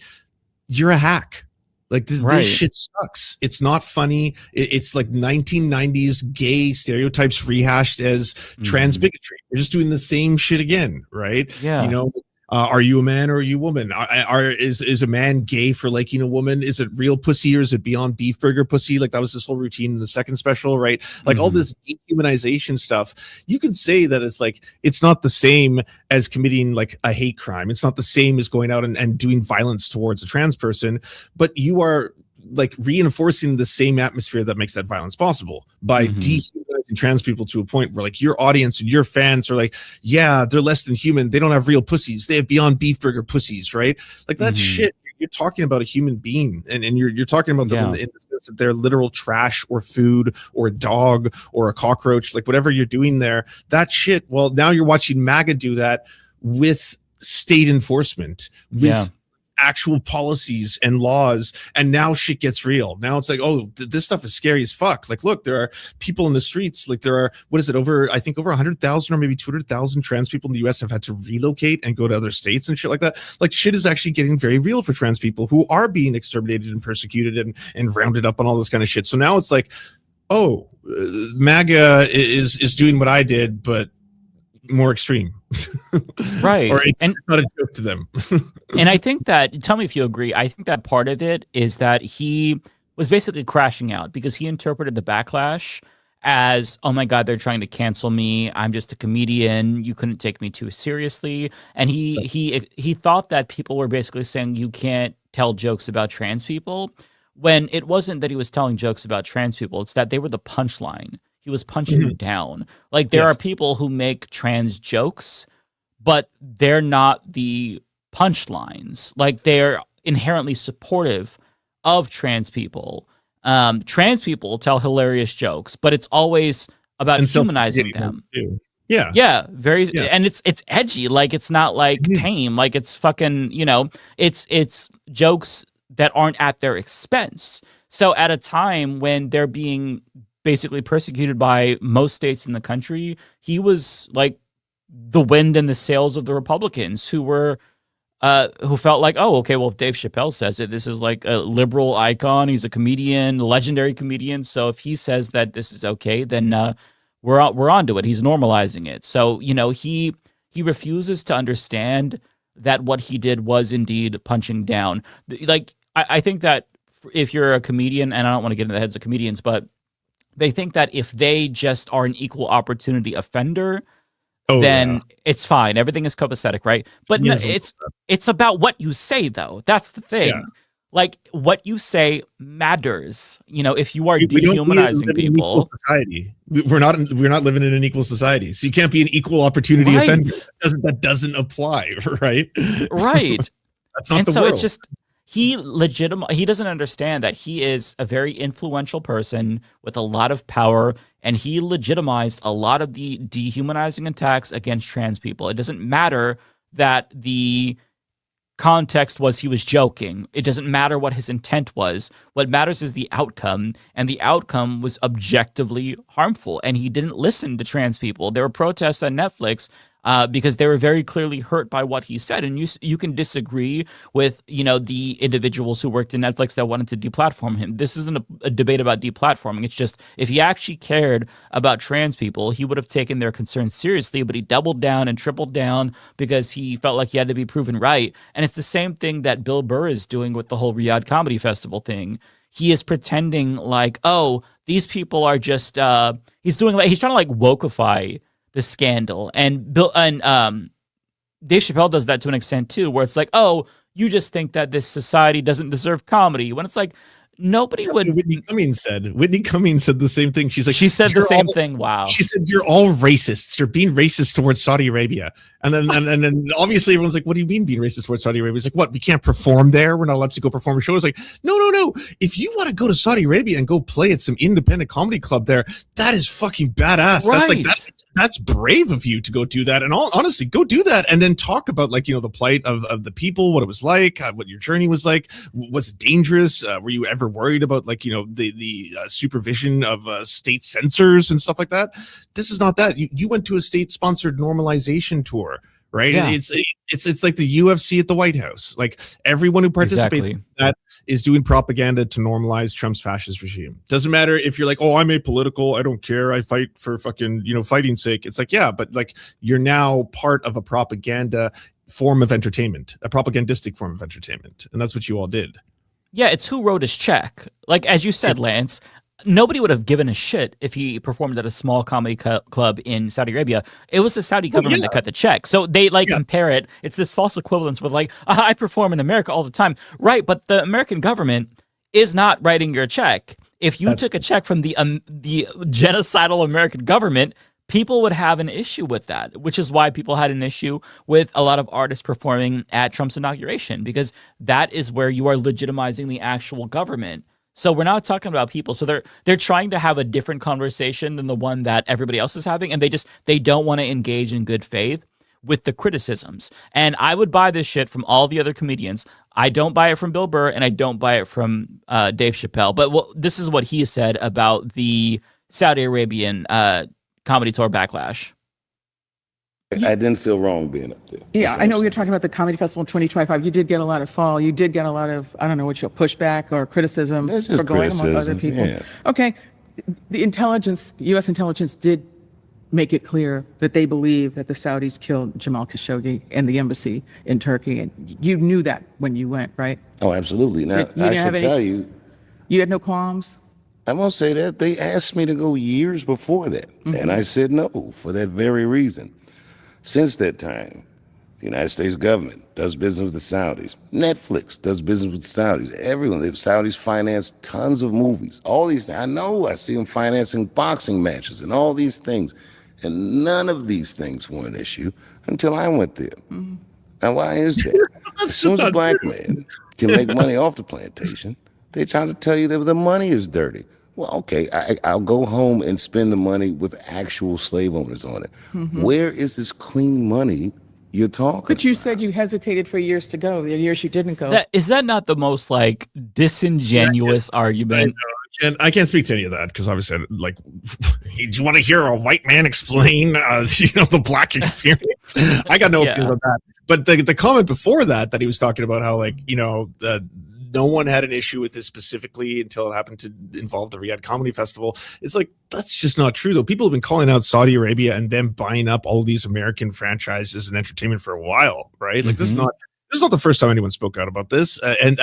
you're a hack? Like this shit sucks. It's not funny. It's like 1990s gay stereotypes rehashed as trans bigotry. We're just doing the same shit again, right? Yeah. Are you a man or are you a woman? Is a man gay for liking a woman? Is it real pussy or is it beyond beef burger pussy? Like that was this whole routine in the second special, right? Like all this dehumanization stuff. You can say that it's like it's not the same as committing like a hate crime. It's not the same as going out and doing violence towards a trans person, but you are like reinforcing the same atmosphere that makes that violence possible by dehumanizing trans people to a point where like your audience and your fans are like, yeah, they're less than human. They don't have real pussies. They have beyond beef burger pussies, right? Like that shit. You're talking about a human being, and you're talking about them in the sense that they're literal trash or food or a dog or a cockroach, like whatever you're doing there. That shit. Well, now you're watching MAGA do that with state enforcement, with actual policies and laws, and now shit gets real. Now it's like, oh, this stuff is scary as fuck. Like, look, there are people in the streets. Like, there are, what is it, over 100,000 or maybe 200,000 trans people in the US have had to relocate and go to other states and shit like that. Like, shit is actually getting very real for trans people who are being exterminated and persecuted and rounded up on all this kind of shit. So now it's like, oh, MAGA is doing what I did, but more extreme. Right. Or it's not a joke to them. And I think that, tell me if you agree, I think that part of it is that he was basically crashing out because he interpreted the backlash as, oh my God, they're trying to cancel me. I'm just a comedian. You couldn't take me too seriously. And he thought that people were basically saying you can't tell jokes about trans people, when it wasn't that he was telling jokes about trans people. It's that they were the punchline. He was punching you down. Like there are people who make trans jokes, but they're not the punchlines. Like they're inherently supportive of trans people. Trans people tell hilarious jokes, but it's always about humanizing them. Yeah, very and it's edgy, like it's not like tame, like it's fucking, it's jokes that aren't at their expense. So at a time when they're being basically persecuted by most states in the country, he was like the wind in the sails of the Republicans who felt like, oh, okay, well, if Dave Chappelle says it, this is like a liberal icon. He's a comedian, a legendary comedian. So if he says that this is okay, then we're onto it. He's normalizing it. So, he refuses to understand that what he did was indeed punching down. Like, I think that if you're a comedian, and I don't want to get into the heads of comedians, but they think that if they just are an equal opportunity offender, then it's fine. Everything is copacetic, right? But it's about what you say, though. That's the thing. Yeah. Like, what you say matters. If you are dehumanizing people, society. We're not living in an equal society, so you can't be an equal opportunity offender. That doesn't apply, right? Right. That's not the world. It's just he doesn't understand that he is a very influential person with a lot of power, and he legitimized a lot of the dehumanizing attacks against trans people. It doesn't matter that the context was he was joking. It doesn't matter what his intent was. What matters is the outcome, and the outcome was objectively harmful, and he didn't listen to trans people. There were protests on Netflix because they were very clearly hurt by what he said, and you can disagree with the individuals who worked in Netflix that wanted to deplatform him. This isn't a debate about deplatforming. It's just, if he actually cared about trans people, he would have taken their concerns seriously, but he doubled down and tripled down because he felt like he had to be proven right. And it's the same thing that Bill Burr is doing with the whole Riyadh Comedy Festival thing. He is pretending like, oh, these people are just he's trying to like wokeify the scandal, and Dave Chappelle does that to an extent too, where it's like, oh, you just think that this society doesn't deserve comedy, when it's like nobody would. Whitney Cummings said the same thing. She's like, she said the same thing. Wow. She said, you're all racists. You're being racist towards Saudi Arabia. And then obviously everyone's like, what do you mean being racist towards Saudi Arabia? It's like, what? We can't perform there. We're not allowed to go perform a show. It's like, no. If you want to go to Saudi Arabia and go play at some independent comedy club there, that is fucking badass. Right. That's brave of you to go do that. And honestly, go do that. And then talk about the plight of the people, what it was like, what your journey was like. Was it dangerous? Were you ever worried about the supervision of state censors and stuff like that? This is not that. You went to a state sponsored normalization tour, right? Yeah. It's like the UFC at the White House. Like, everyone who participates in that is doing propaganda to normalize Trump's fascist regime. Doesn't matter if you're like, oh, I'm apolitical, I don't care, I fight for fucking fighting sake. It's like, yeah, but like, you're now part of a propaganda form of entertainment, a propagandistic form of entertainment, and that's what you all did. Yeah, it's who wrote his check. Like, as you said, Lance, nobody would have given a shit if he performed at a small comedy club in Saudi Arabia. It was the Saudi government that cut the check. So they compare it. It's this false equivalence with like, I perform in America all the time. Right, but the American government is not writing your check. If you took a check from the genocidal American government, people would have an issue with that, which is why people had an issue with a lot of artists performing at Trump's inauguration, because that is where you are legitimizing the actual government. So we're not talking about people. So they're trying to have a different conversation than the one that everybody else is having, and they don't want to engage in good faith with the criticisms. And I would buy this shit from all the other comedians. I don't buy it from Bill Burr, and I don't buy it from Dave Chappelle. But this is what he said about the Saudi Arabian comedy tour backlash. I didn't feel wrong being up there. Yeah, I know we were talking about the Comedy Festival in 2025. You did get a lot of fall. You did get a lot of, I don't know what your pushback or criticism for going among other people. Yeah. Okay, the U.S. intelligence did make it clear that they believe that the Saudis killed Jamal Khashoggi in the embassy in Turkey, and you knew that when you went, right? Oh, absolutely. Now, I should tell you. You had no qualms? I won't say that. They asked me to go years before that, and I said no for that very reason. Since that time, the United States government does business with the Saudis. Netflix does business with the Saudis. Everyone, the Saudis finance tons of movies. All these, I know, I see them financing boxing matches and all these things. And none of these things were an issue until I went there. And why is that? As soon as a black man can make money off the plantation, they try to tell you that the money is dirty. Well, okay, I'll go home and spend the money with actual slave owners on it. Where is this clean money you're talking But you said you hesitated for years to go. The years you didn't go. Is that not the most like disingenuous argument? I can't speak to any of that because obviously, like, do you want to hear a white man explain, the black experience? I got no opinions on that. But the comment before that he was talking about how, like, no one had an issue with this specifically until it happened to involve the Riyadh Comedy Festival. It's like, that's just not true, though. People have been calling out Saudi Arabia and them buying up all these American franchises and entertainment for a while, right? Like, this is not the first time anyone spoke out about this. And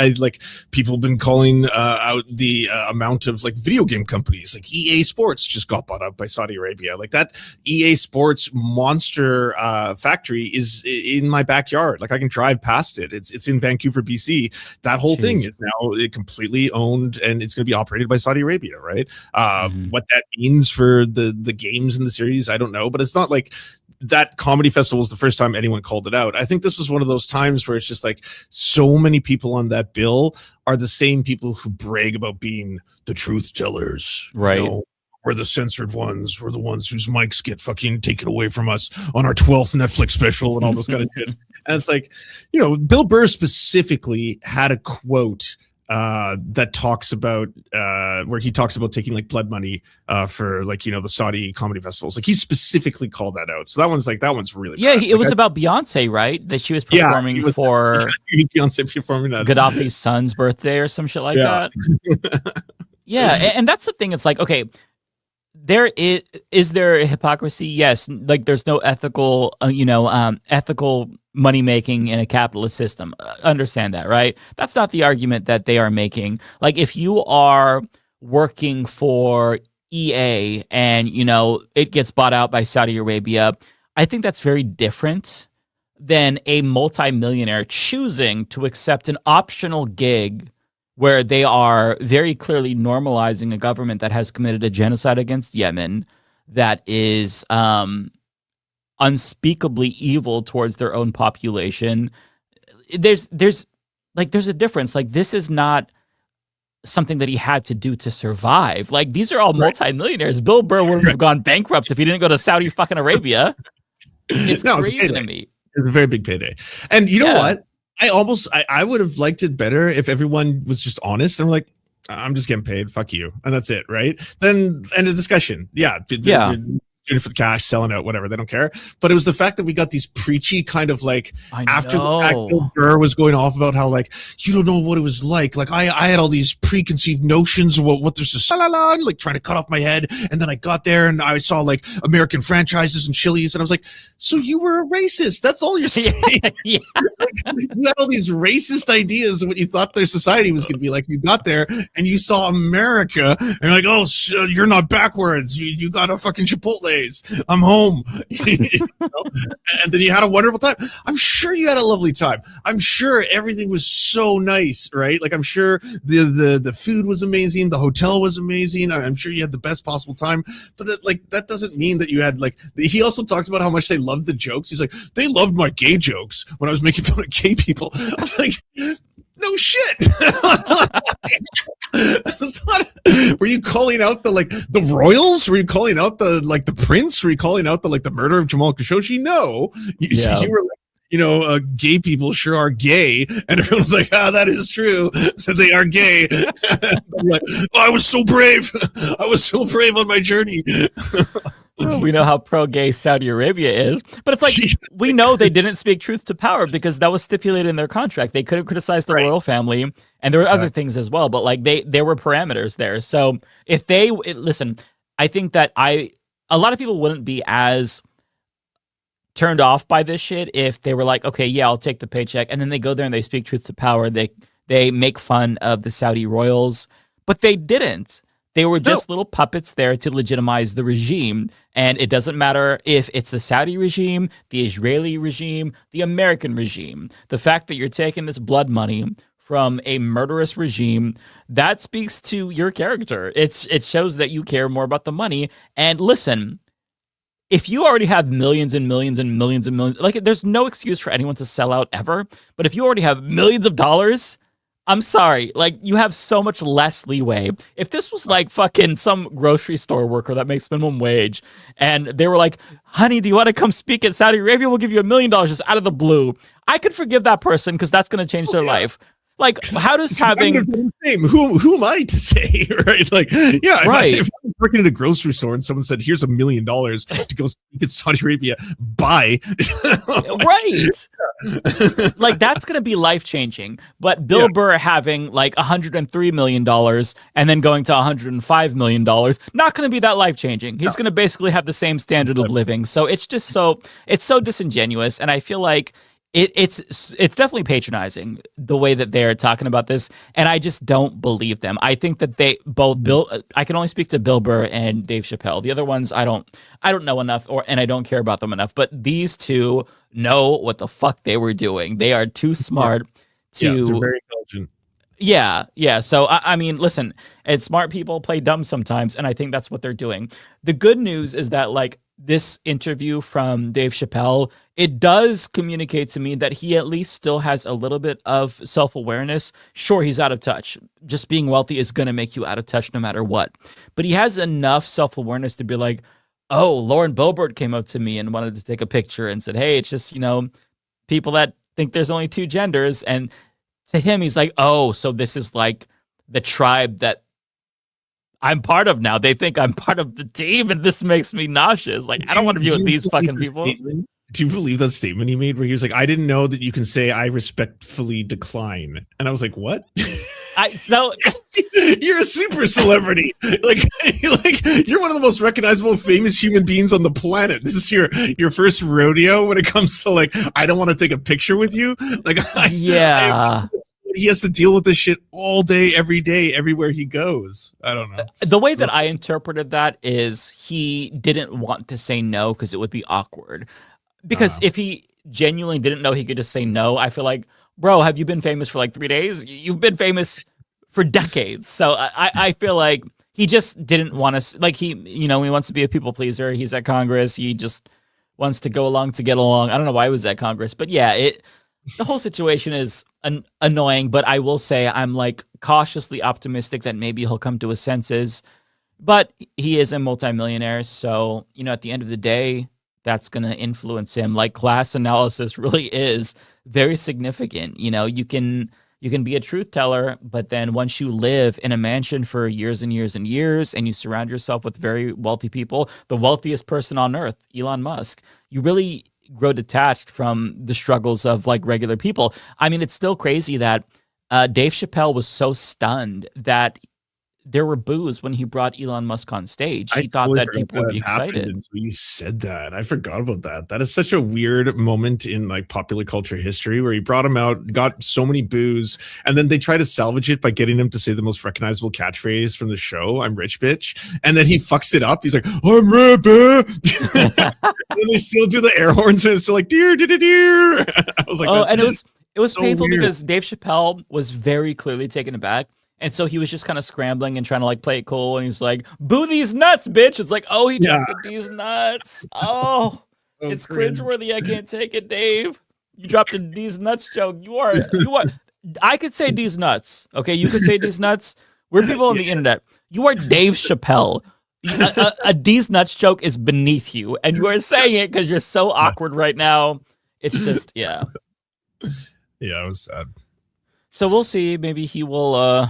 people have been calling out the amount of like video game companies, like EA Sports just got bought up by Saudi Arabia. Like that EA Sports monster factory is in my backyard. Like I can drive past it. It's in Vancouver, BC. That whole thing is now completely owned and it's going to be operated by Saudi Arabia, right? What that means for the games in the series, I don't know, but it's not like that comedy festival was the first time anyone called it out. I think this was one of those times where it's just like so many people on that bill are the same people who brag about being the truth tellers. Right. We're the censored ones. We're the ones whose mics get fucking taken away from us on our 12th Netflix special and all this kind of shit. And it's like, Bill Burr specifically had a quote that talks about where he talks about taking like blood money for like the Saudi comedy festivals. Like he specifically called that out. So that one's really bad. It was about Beyonce, right? That she was performing for Beyonce performing that Gaddafi's son's birthday or some shit like that. And that's the thing. It's like, okay, is there a hypocrisy? Yes. Like there's no ethical ethical money making in a capitalist system. Understand that, right? That's not the argument that they are making. Like if you are working for EA and it gets bought out by Saudi Arabia, I think that's very different than a multimillionaire choosing to accept an optional gig where they are very clearly normalizing a government that has committed a genocide against Yemen that is unspeakably evil towards their own population. There's a difference. Like this is not something that he had to do to survive. Like these are all multimillionaires. Bill Burr wouldn't have gone bankrupt if he didn't go to Saudi fucking Arabia. It's crazy to me. It's a very big payday. And you know what? I would have liked it better if everyone was just honest and like, I'm just getting paid. Fuck you. And that's it. Right. Then end of discussion. Doing it for the cash, selling out, whatever. They don't care. But it was the fact that we got these preachy kind of like after the fact Bill Burr was going off about how like, you don't know what it was like. Like I had all these preconceived notions of what there's like trying to cut off my head. And then I got there and I saw like American franchises and Chili's. And I was like, so you were a racist. That's all you're saying. You had all these racist ideas of what you thought their society was going to be like. You got there and you saw America and you're like, oh, you're not backwards. You got a fucking Chipotle. I'm home. And then you had a wonderful time. I'm sure you had a lovely time. I'm sure everything was so nice, right? Like I'm sure the food was amazing, the hotel was amazing. I'm sure you had the best possible time. But that doesn't mean that you had like. He also talked about how much they loved the jokes. He's like, they loved my gay jokes when I was making fun of gay people. I was like, no shit. Were you calling out the royals? Were you calling out the prince? Were you calling out the murder of Jamal Khashoggi? No, you were like, gay people sure are gay, and everyone was like, that is true, that they are gay. I'm like, I was so brave. I was so brave on my journey. We know how pro-gay Saudi Arabia is, but it's like we know they didn't speak truth to power because that was stipulated in their contract. They could have criticized the royal family, and there were other things as well, but like there were parameters there. So if listen, I think that a lot of people wouldn't be as turned off by this shit if they were like, okay, yeah, I'll take the paycheck, and then they go there and they speak truth to power. They make fun of the Saudi royals, but they didn't. They were just little puppets there to legitimize the regime. And it doesn't matter if it's the Saudi regime, the Israeli regime, the American regime. The fact that you're taking this blood money from a murderous regime, that speaks to your character. It shows that you care more about the money. And listen, if you already have millions and millions and millions and millions, like there's no excuse for anyone to sell out ever. But if you already have millions of dollars, I'm sorry. Like, you have so much less leeway. If this was like fucking some grocery store worker that makes minimum wage and they were like, honey, do you want to come speak at Saudi Arabia? We'll give you $1 million just out of the blue. I could forgive that person because that's going to change their life. Like, how does having who am I to say, right? Like, yeah, right. If I'm working at a grocery store and someone said, "Here's $1 million to go speak in Saudi Arabia," bye. Right. Like, that's going to be life changing. But Bill Burr having like $103 million and then going to $105 million, not going to be that life changing. He's going to basically have the same standard of living. So it's just it's so disingenuous. And I feel like it's definitely patronizing the way that they're talking about this, and I just don't believe them. I think that they both I can only speak to Bill Burr and Dave Chappelle. The other ones I don't know enough, and I don't care about them enough. But these two know what the fuck they were doing. They are too smart to. They're very intelligent. Yeah. So, I mean, listen, and smart people play dumb sometimes, and I think that's what they're doing. The good news is that, like, this interview from Dave Chappelle, it does communicate to me that he at least still has a little bit of self-awareness. Sure, he's out of touch. Just being wealthy is going to make you out of touch no matter what. But he has enough self-awareness to be like, oh, Lauren Boebert came up to me and wanted to take a picture and said, hey, it's just, people that think there's only two genders. And to him, he's like, oh, so this is like the tribe that I'm part of now. They think I'm part of the team, and this makes me nauseous. Like, I don't want to be with these fucking people. Do you believe that statement he made where he was like, I didn't know that you can say I respectfully decline? And I was like, what? You're a super celebrity. like you're one of the most recognizable famous human beings on the planet. This is your first rodeo when it comes to like, I don't want to take a picture with you. Like, he has to deal with this shit all day, every day, everywhere he goes. I don't know. The way that I interpreted that is he didn't want to say no because it would be awkward. Because if he genuinely didn't know he could just say no, I feel like, bro, have you been famous for like 3 days? You've been famous for decades. So I feel like he just didn't want to, like, he wants to be a people pleaser. He's at Congress. He just wants to go along to get along. I don't know why he was at Congress, but yeah, the whole situation is annoying, but I will say I'm like cautiously optimistic that maybe he'll come to his senses. But he is a multimillionaire, so at the end of the day, that's going to influence him. Like, class analysis really is very significant. You can be a truth teller, but then once you live in a mansion for years and years and years, and you surround yourself with very wealthy people, the wealthiest person on earth, Elon Musk, you really grow detached from the struggles of like regular people. I mean, it's still crazy that Dave Chappelle was so stunned that there were boos when he brought Elon Musk on stage. He thought that people would be excited. Until you said that. I forgot about that. That is such a weird moment in like popular culture history where he brought him out, got so many boos, and then they try to salvage it by getting him to say the most recognizable catchphrase from the show, "I'm rich, bitch." And then he fucks it up. He's like, "I'm rich, bitch." And they still do the air horns and it's still like, "Dear, dear, dear." I was like, oh, and it was so painful weird. because Dave Chappelle was very clearly taken aback. And so he was just kind of scrambling and trying to like play it cool. And he's like, "Boo these nuts, bitch." It's like, oh, he dropped the "these nuts." Oh, it's cringeworthy. I can't take it, Dave. You dropped the "these nuts" joke. You are. I could say "these nuts." Okay, you could say "these nuts." We're people on the internet. You are Dave Chappelle. A "these nuts" joke is beneath you, and you are saying it because you're so awkward right now. It's just, yeah. Yeah, it was sad. So we'll see. Maybe he will,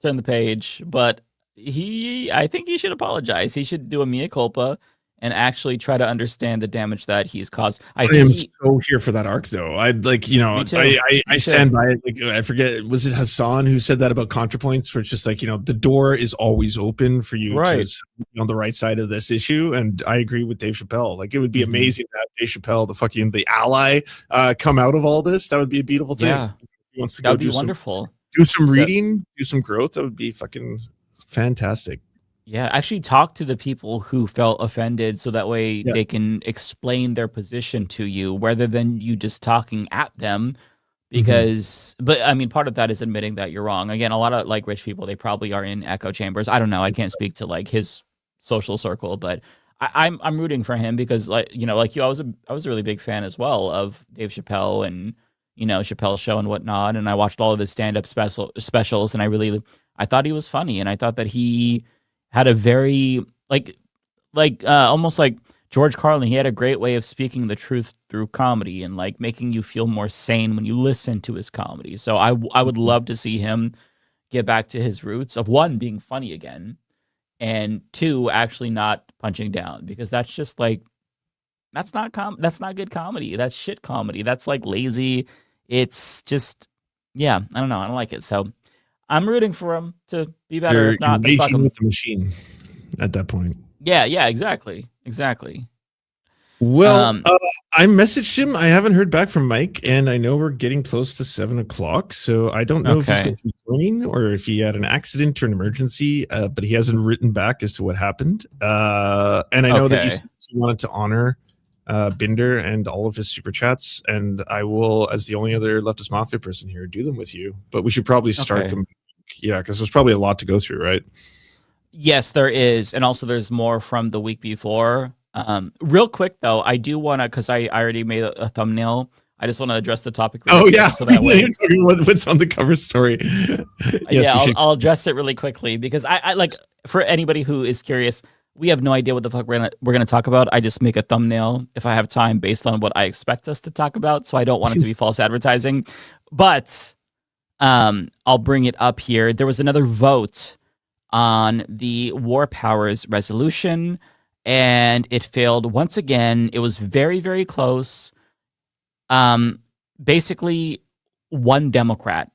turn the page. But I think he should apologize. He should do a mea culpa and actually try to understand the damage that he's caused. I am so here for that arc, though. I'd like, I stand by it. Like, I forget, was it Hassan who said that about ContraPoints? Where it's just like, the door is always open for you to sit on the right side of this issue. And I agree with Dave Chappelle. Like, it would be amazing to have Dave Chappelle, the ally, come out of all this. That would be a beautiful thing. Yeah, he wants to that would be wonderful. Do some reading, do some growth. That would be fucking fantastic. Yeah, actually talk to the people who felt offended so that way they can explain their position to you rather than you just talking at them. Because, but I mean, part of that is admitting that you're wrong. Again, a lot of like rich people, they probably are in echo chambers. I don't know. I can't speak to like his social circle, but I'm rooting for him because like you, I was a really big fan as well of Dave Chappelle and Chappelle show and whatnot, and I watched all of his stand-up specials, and I thought he was funny, and I thought that he had a very almost like George Carlin. He had a great way of speaking the truth through comedy and like making you feel more sane when you listen to his comedy. So I would love to see him get back to his roots of, one, being funny again, and two, actually not punching down, because that's just like, that's not good comedy. That's shit comedy. That's like lazy. It's just, yeah, I don't know. I don't like it. So I'm rooting for him to be better. You're If not, then fuck engaging him. with the machine at that point. Yeah, exactly. Well, I messaged him. I haven't heard back from Mike, and I know we're getting close to 7:00, so I don't know if he's going to be joining or if he had an accident or an emergency, but he hasn't written back as to what happened. And I know that you wanted to honor Binder and all of his super chats, and I will, as the only other Leftist Mafia person here, do them with you. But we should probably start them. Yeah, because there's probably a lot to go through, right? Yes, there is. And also there's more from the week before. Real quick, though, I do want to, because I already made a thumbnail. I just want to address the topic. Really quick, yeah. So that way, what's on the cover story? Yes, I'll address it really quickly, because I like, for anybody who is curious, we have no idea what the fuck we're gonna talk about. I just make a thumbnail if I have time based on what I expect us to talk about. So I don't want it to be false advertising. But I'll bring it up here. There was another vote on the War Powers resolution, and it failed once again. It was very, very close. Basically, one Democrat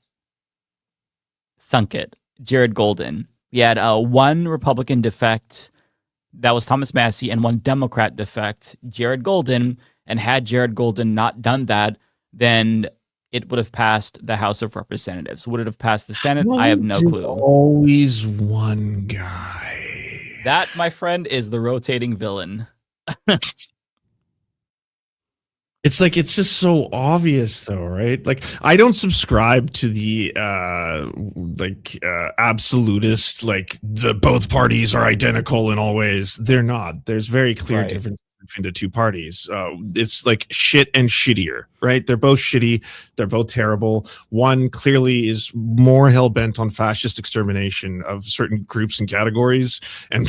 sunk it, Jared Golden. We had one Republican defect, that was Thomas Massey, and one Democrat defect, Jared Golden. And had Jared Golden not done that, then it would have passed the House of Representatives. Would it have passed the Senate? I have no clue. Always one guy. That, my friend, is the rotating villain. It's like, it's just so obvious, though, right? Like, I don't subscribe to the absolutist, like both parties are identical in all ways. They're not. There's very clear difference between the two parties. It's like shit and shittier, right? They're both shitty. They're both terrible. One clearly is more hell-bent on fascist extermination of certain groups and categories and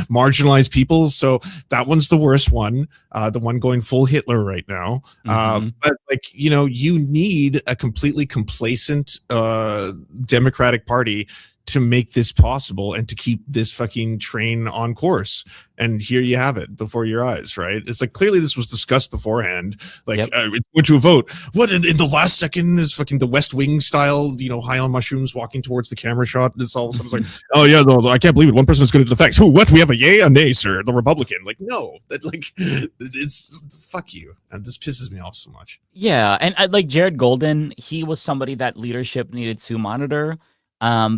marginalized people. So that one's the worst one. The one going full Hitler right now. But like, you need a completely complacent Democratic Party to make this possible and to keep this fucking train on course. And here you have it before your eyes, right? It's like, clearly this was discussed beforehand. Like, it went to a vote. What, in the last second is fucking the West Wing style, high on mushrooms walking towards the camera shot. It's all like, oh yeah, no, I can't believe it. One person's going to defect. Who, what? We have a yay, a nay, sir. The Republican. Like, no, it's fuck you. And this pisses me off so much. Yeah. And like Jared Golden, he was somebody that leadership needed to monitor.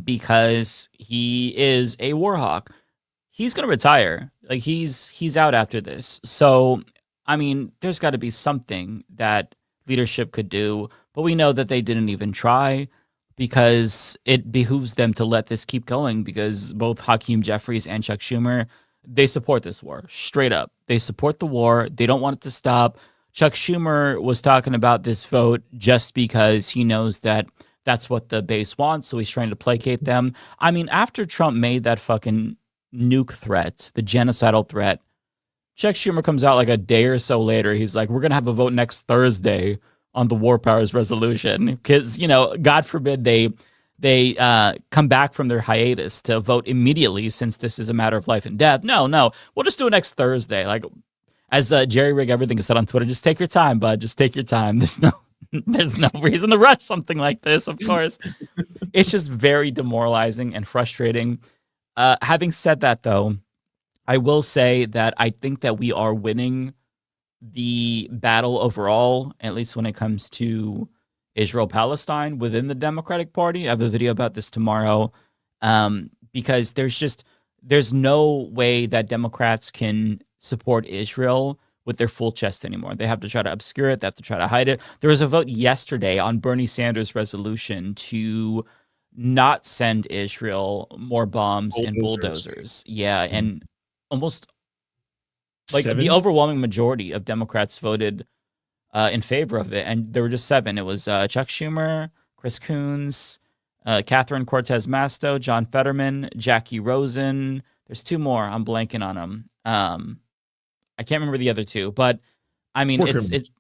Because he is a war hawk. He's going to retire. Like, he's out after this. So, I mean, there's got to be something that leadership could do, but we know that they didn't even try, because it behooves them to let this keep going, because both Hakeem Jeffries and Chuck Schumer, they support this war, straight up. They support the war. They don't want it to stop. Chuck Schumer was talking about this vote just because he knows that that's what the base wants, so he's trying to placate them. I mean, after Trump made that fucking nuke threat, the genocidal threat, Chuck Schumer comes out like a day or so later. He's like, we're going to have a vote next Thursday on the War Powers resolution. Because, God forbid they come back from their hiatus to vote immediately, since this is a matter of life and death. No, we'll just do it next Thursday. Like, as Jerry Rig Everything said on Twitter, just take your time, bud. Just take your time. There's no reason to rush something like this, of course. It's just very demoralizing and frustrating. Having said that, though, I will say that I think that we are winning the battle overall, at least when it comes to Israel-Palestine within the Democratic Party. I have a video about this tomorrow, because there's no way that Democrats can support Israel with their full chest anymore. They have to try to obscure it. They have to try to hide it. There was a vote yesterday on Bernie Sanders' resolution to not send Israel more bombs and bulldozers. Yeah, and almost like the overwhelming majority of Democrats voted in favor of it, and there were just 7. It was Chuck Schumer, Chris Coons, Catherine Cortez Masto, John Fetterman, Jackie Rosen. There's 2 more. I'm blanking on them. I can't remember the other 2, but I mean, it's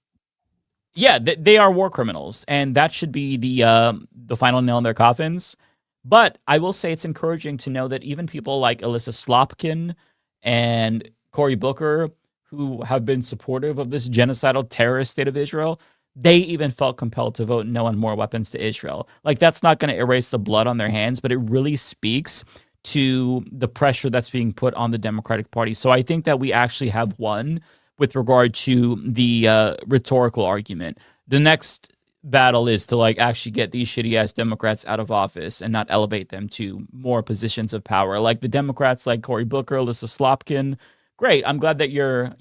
yeah, they are war criminals, and that should be the final nail in their coffins. But I will say it's encouraging to know that even people like Alyssa Slopkin and Cory Booker, who have been supportive of this genocidal terrorist state of Israel, they even felt compelled to vote no on more weapons to Israel. Like, that's not going to erase the blood on their hands, but it really speaks to the pressure that's being put on the Democratic Party. So I think that we actually have won with regard to the rhetorical argument. The next battle is to like actually get these shitty ass Democrats out of office and not elevate them to more positions of power. Like the Democrats like Cory Booker, Alyssa Slopkin. Great. I'm glad that you're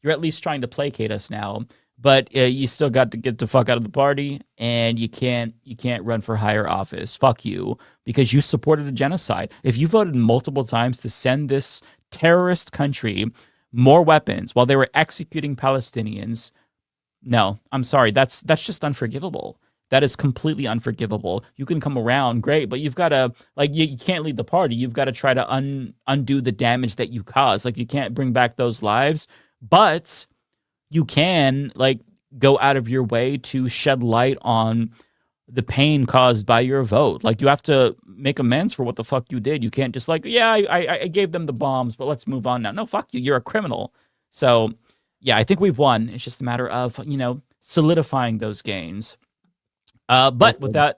at least trying to placate us now, but you still got to get the fuck out of the party, and you can't run for higher office. Fuck you, because you supported a genocide. If you voted multiple times to send this terrorist country more weapons while they were executing Palestinians, no, I'm sorry. That's just unforgivable. That is completely unforgivable. You can come around, great, but you've got to, like, you can't lead the party. You've got to try to undo the damage that you caused. Like, you can't bring back those lives, but you can, like, go out of your way to shed light on the pain caused by your vote. Like, you have to make amends for what the fuck you did. You can't just like, yeah, I gave them the bombs, but let's move on now. No, fuck you. You're a criminal. So, yeah, I think we've won. It's just a matter of, solidifying those gains. But with that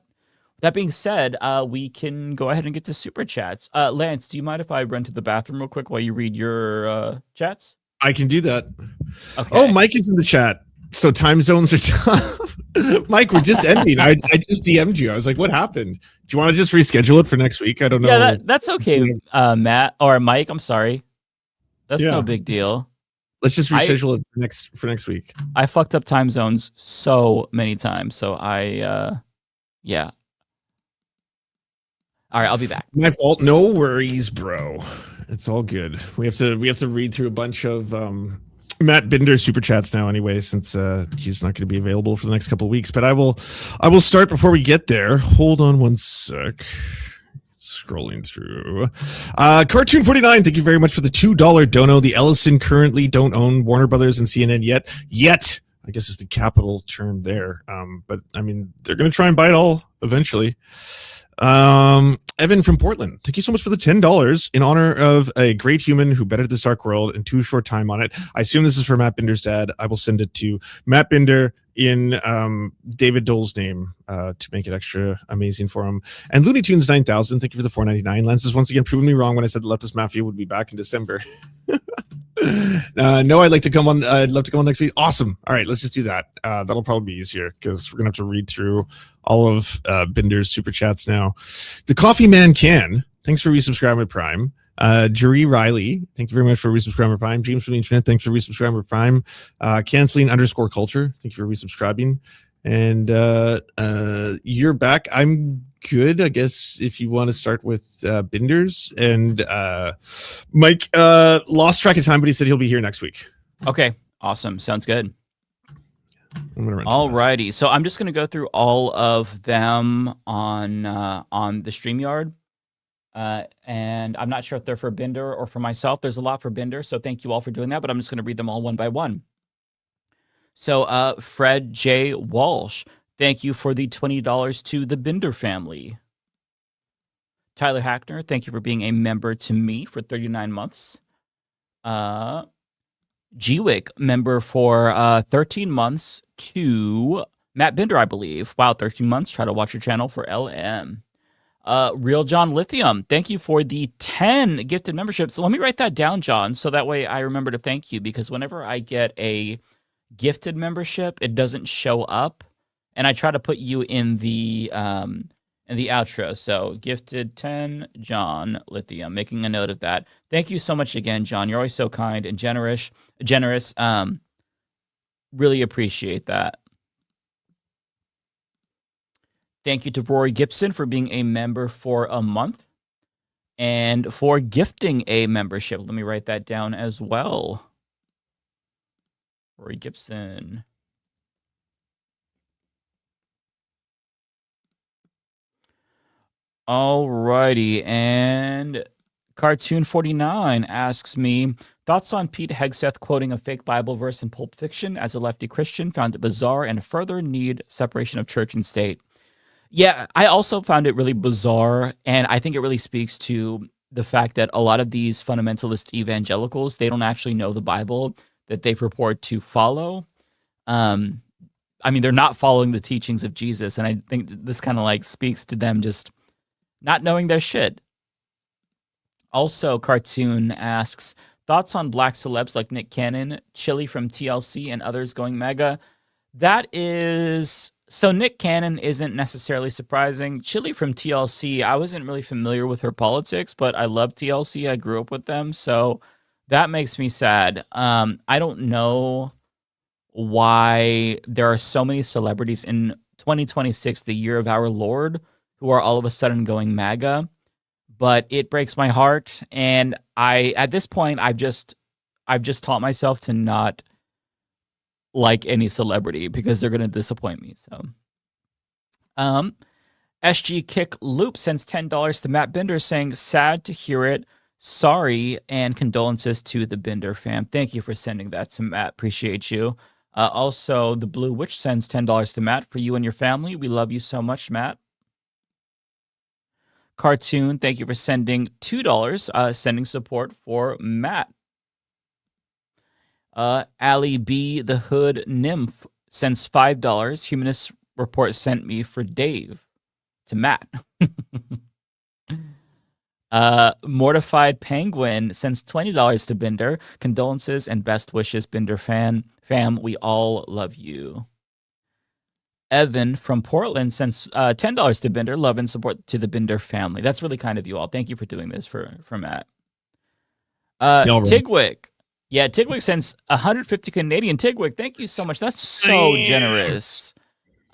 being said, we can go ahead and get to super chats. Lance, do you mind if I run to the bathroom real quick while you read your chats? I can do that. Okay. Oh, Mike is in the chat. So time zones are tough. Mike, we're just ending. I just DM'd you. I was like, what happened? Do you want to just reschedule it for next week? I don't know. Yeah, that's okay, Matt or Mike. I'm sorry. That's no big deal. Let's just reschedule it for next week. I fucked up time zones so many times, so yeah. All right, I'll be back. My fault. No worries, bro. It's all good. We have to read through a bunch of Matt Binder super chats now anyway, since he's not going to be available for the next couple of weeks. But I will start before we get there. Hold on one sec. Scrolling through. Cartoon 49, thank you very much for the $2 dono. The Ellison currently don't own Warner Brothers and CNN yet. I guess is the capital term there. But I mean, they're going to try and buy it all eventually. Evan from Portland, thank you so much for the $10 in honor of a great human who bettered this dark world in too short time on it. I assume this is for Matt Binder's dad. I will send it to Matt Binder in David Dole's name to make it extra amazing for him. And Looney Tunes 9000, thank you for the $4.99. Lance has once again proven me wrong when I said the Leftist Mafia would be back in December. No, I'd love to come on next week. Awesome. All right, let's just do that. That'll probably be easier because we're gonna have to read through all of Binder's super chats now. The Coffee Man Can, thanks for resubscribing with Prime. Jerry Riley, thank you very much for resubscribing with Prime. James from the internet, thanks for resubscribing with Prime. Canceling_culture, thank you for resubscribing. And you're back. I'm good, I guess, if you want to start with Binders. And Mike lost track of time, but he said he'll be here next week. Okay, awesome. Sounds good. Alrighty, so I'm just gonna go through all of them on the StreamYard, and I'm not sure if they're for Binder or for myself. There's a lot for Binder, so thank you all for doing that. But I'm just gonna read them all one by one. So Fred J. Walsh, thank you for the $20 to the Binder family. Tyler Hackner, thank you for being a member to me for 39 months. Gwick, member for 13 months to Matt Binder, I believe. Wow, 13 months. Try to watch your channel for LM. Real John Lithium, thank you for the 10 gifted memberships. So let me write that down, John, so that way I remember to thank you, because whenever I get a gifted membership, it doesn't show up, and I try to put you in the outro. So gifted 10, John Lithium, making a note of that. Thank you so much again, John. You're always so kind and generous. Really appreciate that. Thank you to Rory Gibson for being a member for a month and for gifting a membership. Let me write that down as well. Rory Gibson. Alrighty, and Cartoon 49 asks me, thoughts on Pete Hegseth quoting a fake Bible verse in Pulp Fiction? As a lefty Christian, found it bizarre and further need separation of church and state. Yeah, I also found it really bizarre, and I think it really speaks to the fact that a lot of these fundamentalist evangelicals, they don't actually know the Bible that they purport to follow. I mean, they're not following the teachings of Jesus, and I think this kind of like speaks to them just not knowing their shit. Also, Cartoon asks, thoughts on black celebs like Nick Cannon, Chili from TLC, and others going mega? That is... So Nick Cannon isn't necessarily surprising. Chili from TLC, I wasn't really familiar with her politics, but I love TLC. I grew up with them, so that makes me sad. I don't know why there are so many celebrities in 2026, the year of our Lord, who are all of a sudden going MAGA, but it breaks my heart. And at this point, I've just taught myself to not like any celebrity because they're going to disappoint me. So, SG Kick Loop sends $10 to Matt Binder saying, sad to hear it. Sorry, and condolences to the Binder fam. Thank you for sending that to Matt. Appreciate you. Also, the Blue Witch sends $10 to Matt for you and your family. We love you so much, Matt. Cartoon, thank you for sending $2, sending support for Matt. Ali B, the Hood Nymph, sends $5. Humanist Report sent me for Dave to Matt. Mortified Penguin sends $20 to Binder. Condolences and best wishes, Binder fam. We all love you. Evan from Portland sends $10 to Binder. Love and support to the Binder family. That's really kind of you all. Thank you for doing this for Matt. Tigwick. Yeah, Tigwick sends 150 Canadian. Tigwick, thank you so much. That's so generous.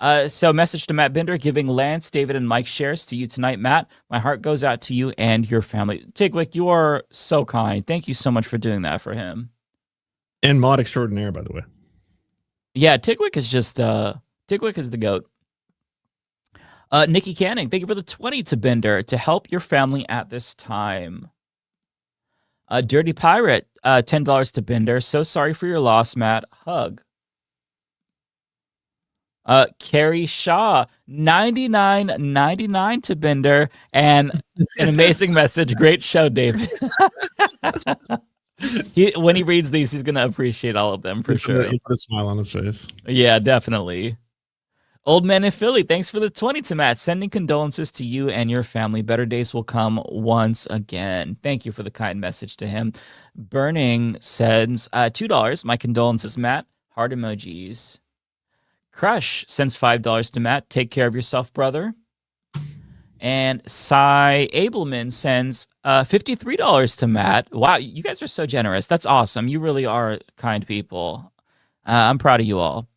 So message to Matt Binder, giving Lance, David, and Mike shares to you tonight, Matt. My heart goes out to you and your family. Tigwick, you are so kind. Thank you so much for doing that for him. And mod extraordinaire, by the way. Yeah, Tigwick is just Tigwick is the GOAT. Nikki Canning, thank you for the 20 to Binder to help your family at this time. Dirty Pirate, $10 to Binder. So sorry for your loss, Matt. Hug. Carrie Shaw, $99.99 to Binder, and an amazing message. Great show, David. When he reads these, he's gonna appreciate all of them for sure. He put a smile on his face. Yeah, definitely. Old Man in Philly, thanks for the 20 to Matt. Sending condolences to you and your family. Better days will come once again. Thank you for the kind message to him. Burning sends $2. My condolences, Matt. Heart emojis. Crush sends $5 to Matt. Take care of yourself, brother. And Cy Abelman sends $53 to Matt. Wow, you guys are so generous. That's awesome. You really are kind people. I'm proud of you all.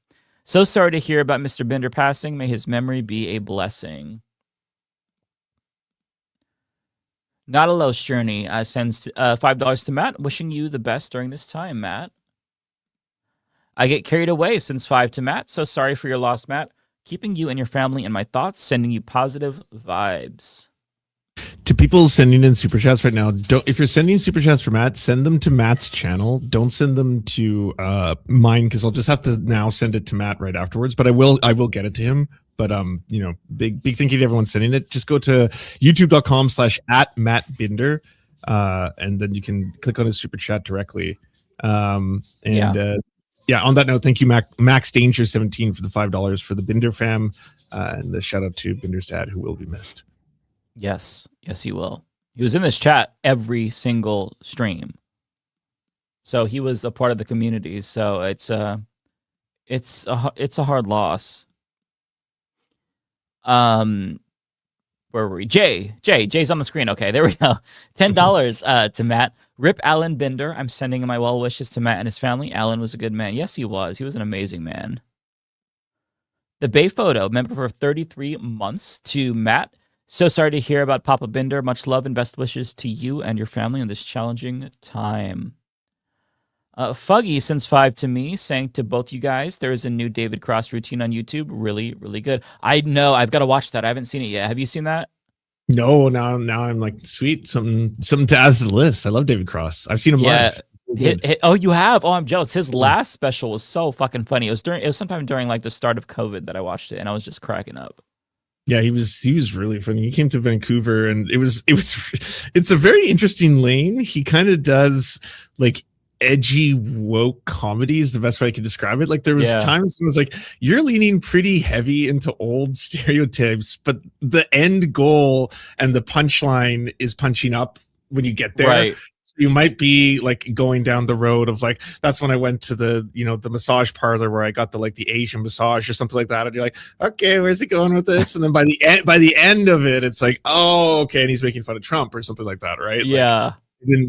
So sorry to hear about Mr. Binder passing. May his memory be a blessing. Not a Low Journey sends $5 to Matt. Wishing you the best during this time, Matt. I Get Carried Away sends $5 to Matt. So sorry for your loss, Matt. Keeping you and your family in my thoughts. Sending you positive vibes. To people sending in super chats right now, if you're sending super chats for Matt, send them to Matt's channel. Don't send them to mine, because I'll just have to now send it to Matt right afterwards. But I will get it to him. But big thank you to everyone sending it. Just go to youtube.com/@MattBinder, and then you can click on his super chat directly. On that note, thank you, Max Danger 17 for the $5 for the Binder fam, and a shout out to Binder's dad, who will be missed. Yes, he will. He was in this chat every single stream, so he was a part of the community. So it's a hard loss. Where were we? Jay's on the screen. Okay, there we go. $10 to Matt. Rip Alan Binder. I'm sending my well wishes to Matt and his family. Alan was a good man. Yes, he was. He was an amazing man. The Bay Photo, member for 33 months to Matt. So sorry to hear about Papa Binder. Much love and best wishes to you and your family in this challenging time. Fuggy sends 5 to me, saying to both you guys, there is a new David Cross routine on YouTube. Really, really good. I know. I've got to watch that. I haven't seen it yet. Have you seen that? No, now I'm like, sweet, something to add to the list. I love David Cross. I've seen him live. Oh, you have? Oh, I'm jealous. His last special was so fucking funny. It was sometime during like the start of COVID that I watched it, and I was just cracking up. Yeah, he was really funny. He came to Vancouver, and it's a very interesting lane. He kind of does like edgy woke comedy is the best way I could describe it. Like there was times when it was like, you're leaning pretty heavy into old stereotypes, but the end goal and the punchline is punching up when you get there. Right. So you might be like going down the road of like, that's when I went to the massage parlor where I got the Asian massage or something like that. And you're like, okay, where's he going with this? And then by the end of it, it's like, oh, okay. And he's making fun of Trump or something like that. Right. Yeah. Like,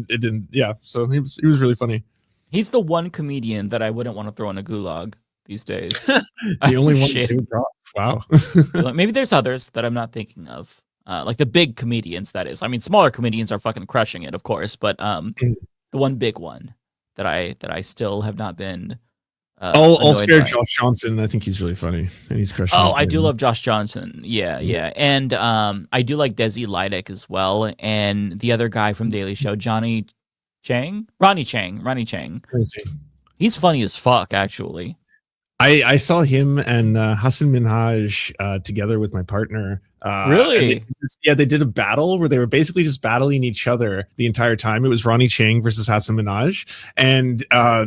it didn't. Yeah. So he was really funny. He's the one comedian that I wouldn't want to throw in a gulag these days. The only one. Wow. Maybe there's others that I'm not thinking of. Like the big comedians, that is. I mean, smaller comedians are fucking crushing it, of course, but the one big one that I still have not been. I'll spare Josh Johnson. I think he's really funny, and he's crushing. Oh, I do love Josh Johnson. Yeah, and I do like Desi Lydic as well, and the other guy from Daily Show, Ronnie Chang. He's funny as fuck, actually. I saw him and Hassan Minhaj together with my partner. Really? They did a battle where they were basically just battling each other the entire time. It was Ronnie Chang versus Hassan Minhaj. And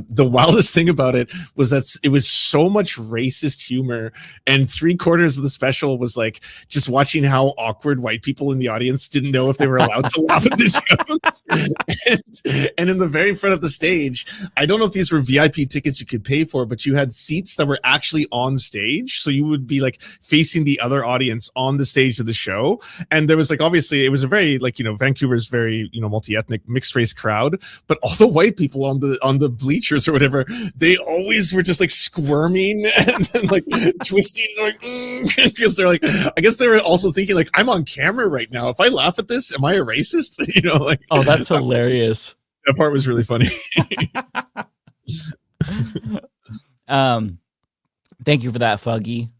the wildest thing about it was that it was so much racist humor. And 3/4 of the special was like just watching how awkward white people in the audience didn't know if they were allowed to laugh at this joke. And in the very front of the stage, I don't know if these were VIP tickets you could pay for, but you had seats that were actually on stage. So you would be like facing the other audience on the stage of the show, and there was like, obviously it was a very like, Vancouver's very multi-ethnic mixed race crowd, but all the white people on the bleachers or whatever, they always were just like squirming and then like twisting, like because they're like, I guess they were also thinking like, I'm on camera right now, if I laugh at this, am I a racist? Like, oh, that's hilarious. That part was really funny. Thank you for that, Fuggy.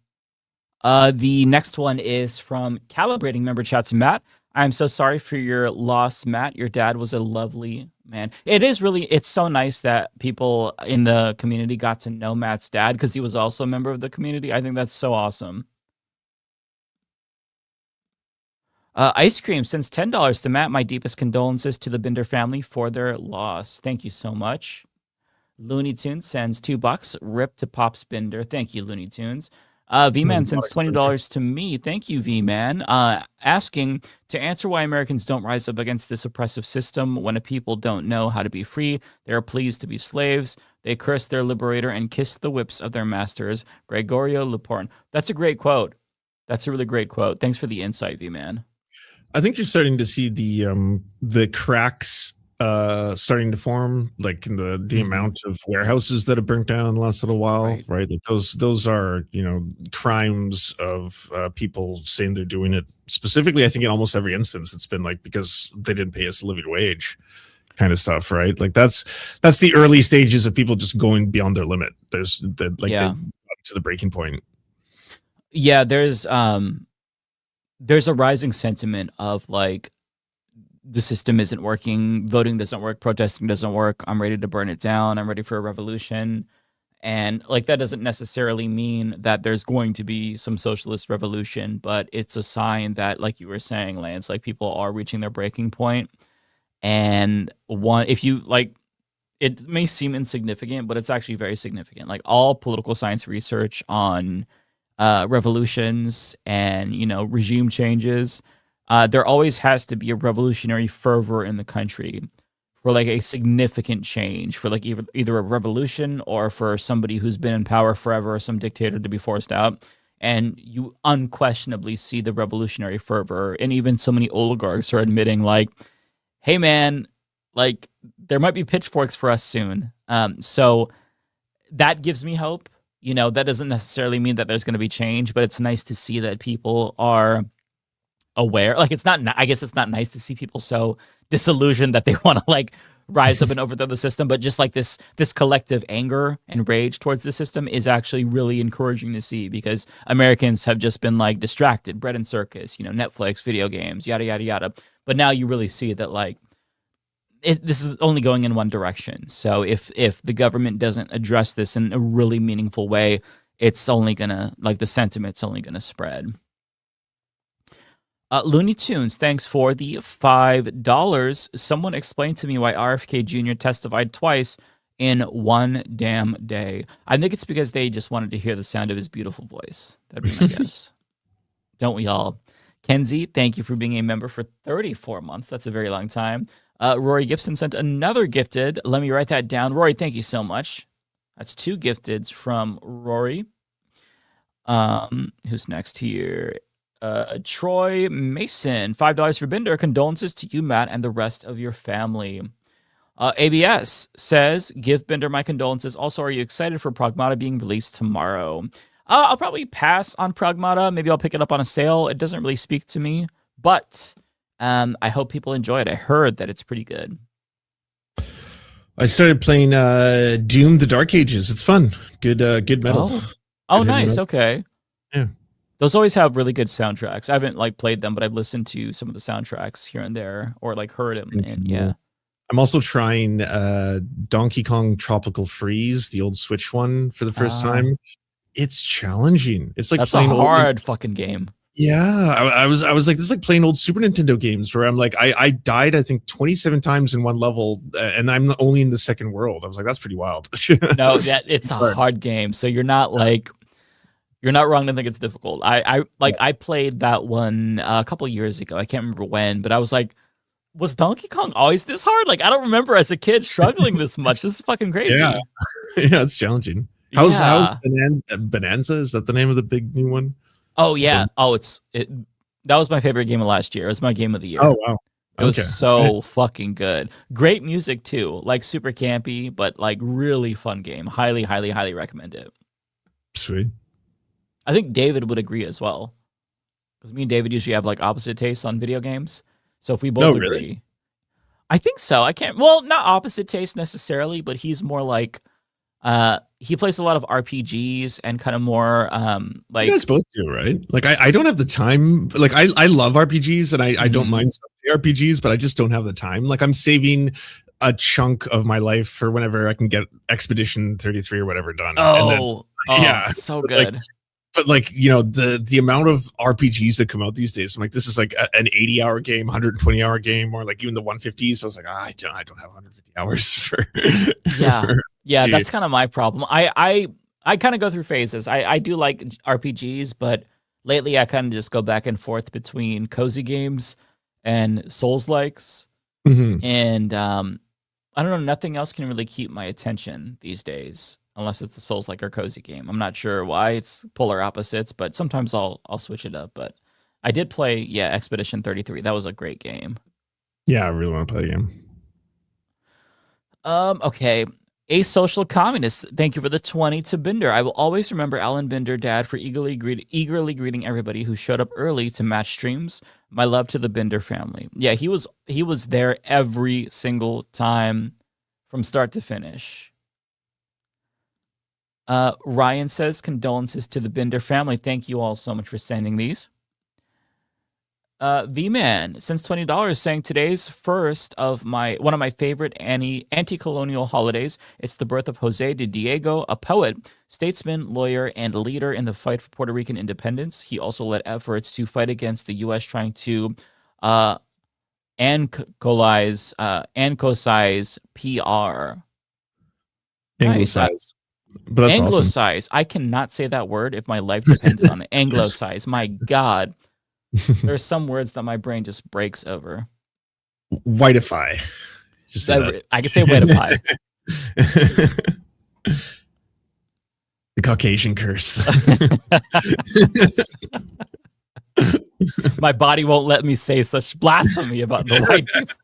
The next one is from Calibrating member chats, Matt. I'm so sorry for your loss, Matt. Your dad was a lovely man. It's so nice that people in the community got to know Matt's dad because he was also a member of the community. I think that's so awesome. Ice Cream sends $10 to Matt. My deepest condolences to the Binder family for their loss. Thank you so much. Looney Tunes sends $2. Rip to Pops Binder. Thank you, Looney Tunes. V-Man sends $20 to me. Thank you, V-Man. Asking to answer why Americans don't rise up against this oppressive system. When a people don't know how to be free, they are pleased to be slaves. They curse their liberator and kiss the whips of their masters. Gregorio Luporn. That's a great quote. That's a really great quote. Thanks for the insight, V-Man. I think you're starting to see the cracks starting to form, like in the amount of warehouses that have burnt down in the last little while, right? Like those are crimes of people saying they're doing it. Specifically, I think in almost every instance, it's been like because they didn't pay us a living wage, kind of stuff, right? Like that's the early stages of people just going beyond their limit. They got to the breaking point. Yeah, there's a rising sentiment of like, the system isn't working, voting doesn't work, protesting doesn't work, I'm ready to burn it down, I'm ready for a revolution. And like that doesn't necessarily mean that there's going to be some socialist revolution, but it's a sign that, like you were saying, Lance, like people are reaching their breaking point. And if you like, it may seem insignificant, but it's actually very significant. Like all political science research on revolutions and regime changes, there always has to be a revolutionary fervor in the country for like a significant change, for like either a revolution or for somebody who's been in power forever or some dictator to be forced out. And you unquestionably see the revolutionary fervor, and even so many oligarchs are admitting like, hey man, like there might be pitchforks for us soon. So that gives me hope. That doesn't necessarily mean that there's going to be change, but it's nice to see that people are aware. Like I guess it's not nice to see people so disillusioned that they want to like rise up and overthrow the system, but just like this collective anger and rage towards the system is actually really encouraging to see, because Americans have just been like distracted, bread and circus, Netflix, video games, yada yada yada. But now you really see that like this is only going in one direction. So if the government doesn't address this in a really meaningful way, it's only gonna, like, the sentiment's only gonna spread. Looney Tunes, thanks for the $5. Someone explained to me why RFK Jr. testified twice in one damn day. I think it's because they just wanted to hear the sound of his beautiful voice. That'd be my guess. Don't we all? Kenzie, thank you for being a member for 34 months. That's a very long time. Rory Gibson sent another gifted. Let me write that down. Rory, thank you so much. That's 2 gifteds from Rory. Who's next here? Troy Mason, $5 for Binder. Condolences to you, Matt, and the rest of your family. ABS says, give Binder my condolences. Also, are you excited for Pragmata being released tomorrow? I'll probably pass on Pragmata. Maybe I'll pick it up on a sale. It doesn't really speak to me, but I hope people enjoy it. I heard that it's pretty good. I started playing Doom: The Dark Ages. It's fun. Good metal. Oh, nice. Okay. Yeah. Those always have really good soundtracks. I haven't like played them, but I've listened to some of the soundtracks here and there, or like heard them. And yeah. I'm also trying Donkey Kong Tropical Freeze, the old Switch one, for the first time. It's challenging. It's like that's a hard fucking game. Yeah, I was like, this is like playing old Super Nintendo games where I'm like, I died, I think 27 times in one level, and I'm only in the second world. I was like, that's pretty wild. No, it's a hard game. So you're not like, you're not wrong to think it's difficult. I played that one a couple years ago. I can't remember when, but I was like, was Donkey Kong always this hard? Like, I don't remember as a kid struggling this much. This is fucking crazy. Yeah, yeah, it's challenging. How's Bonanza? Is that the name of the big new one? Oh yeah. That was my favorite game of last year. It was my game of the year. Oh wow. It was so fucking good. Great music too. Like super campy, but like really fun game. Highly, highly, highly recommend it. Sweet. I think David would agree as well. Because me and David usually have like opposite tastes on video games. So if we both agree. Really? I think so. Not opposite taste necessarily, but he's more like he plays a lot of RPGs and kind of more like, you guys both do, right? Like I don't have the time. Like I love RPGs and I don't mind some RPGs, but I just don't have the time. Like I'm saving a chunk of my life for whenever I can get Expedition 33 or whatever done. Yeah, so good. But like, the amount of RPGs that come out these days, I'm like, this is like an 80-hour game, 120-hour game, or like even the 150s. So I was like, I don't have 150 hours for. Yeah, that's kind of my problem. I kind of go through phases. I do like RPGs, but lately I kind of just go back and forth between cozy games and Souls-likes. And I don't know, nothing else can really keep my attention these days, unless it's a Souls-like or cozy game. I'm not sure why. It's polar opposites, but sometimes I'll switch it up. But I did play, Expedition 33. That was a great game. Yeah, I really want to play the game. Okay. A Social Communist, thank you for the 20 to Binder. I will always remember Alan Binder, Dad, for eagerly greeting everybody who showed up early to match streams. My love to the Binder family. Yeah, he was there every single time from start to finish. Ryan says, condolences to the Binder family. Thank you all so much for sending these. V-Man sends $20 saying today's first of one of my favorite anti-colonial holidays. It's the birth of Jose de Diego, a poet, statesman, lawyer, and leader in the fight for Puerto Rican independence. He also led efforts to fight against the U.S. trying to ancosize PR. Anglicize. But that's Anglicize. awesome. I cannot say that word if my life depends on it. Anglicize. My God. There's some words that my brain just breaks over. Whiteify. Just say that. I can say whiteify. The Caucasian curse. My body won't let me say such blasphemy about the white people.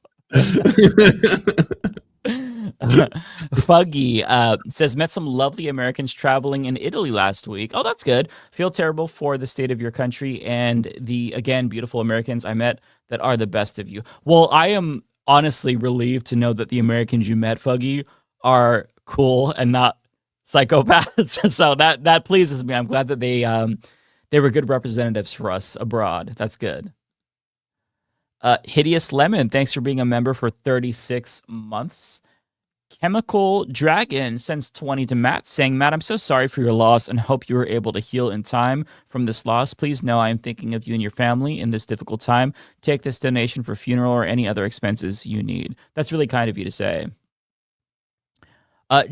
Fuggy says, met some lovely Americans traveling in Italy last week. Oh, that's good. Feel terrible for the state of your country and the, again, beautiful Americans I met that are the best of you. Well, I am honestly relieved to know that the Americans you met, Fuggy, are cool and not psychopaths. So that pleases me. I'm glad that they were good representatives for us abroad. That's good. Hideous Lemon, thanks for being a member for 36 months. Chemical Dragon sends 20 to Matt, saying, Matt, I'm so sorry for your loss and hope you were able to heal in time from this loss. Please know I am thinking of you and your family in this difficult time. Take this donation for funeral or any other expenses you need. That's really kind of you to say.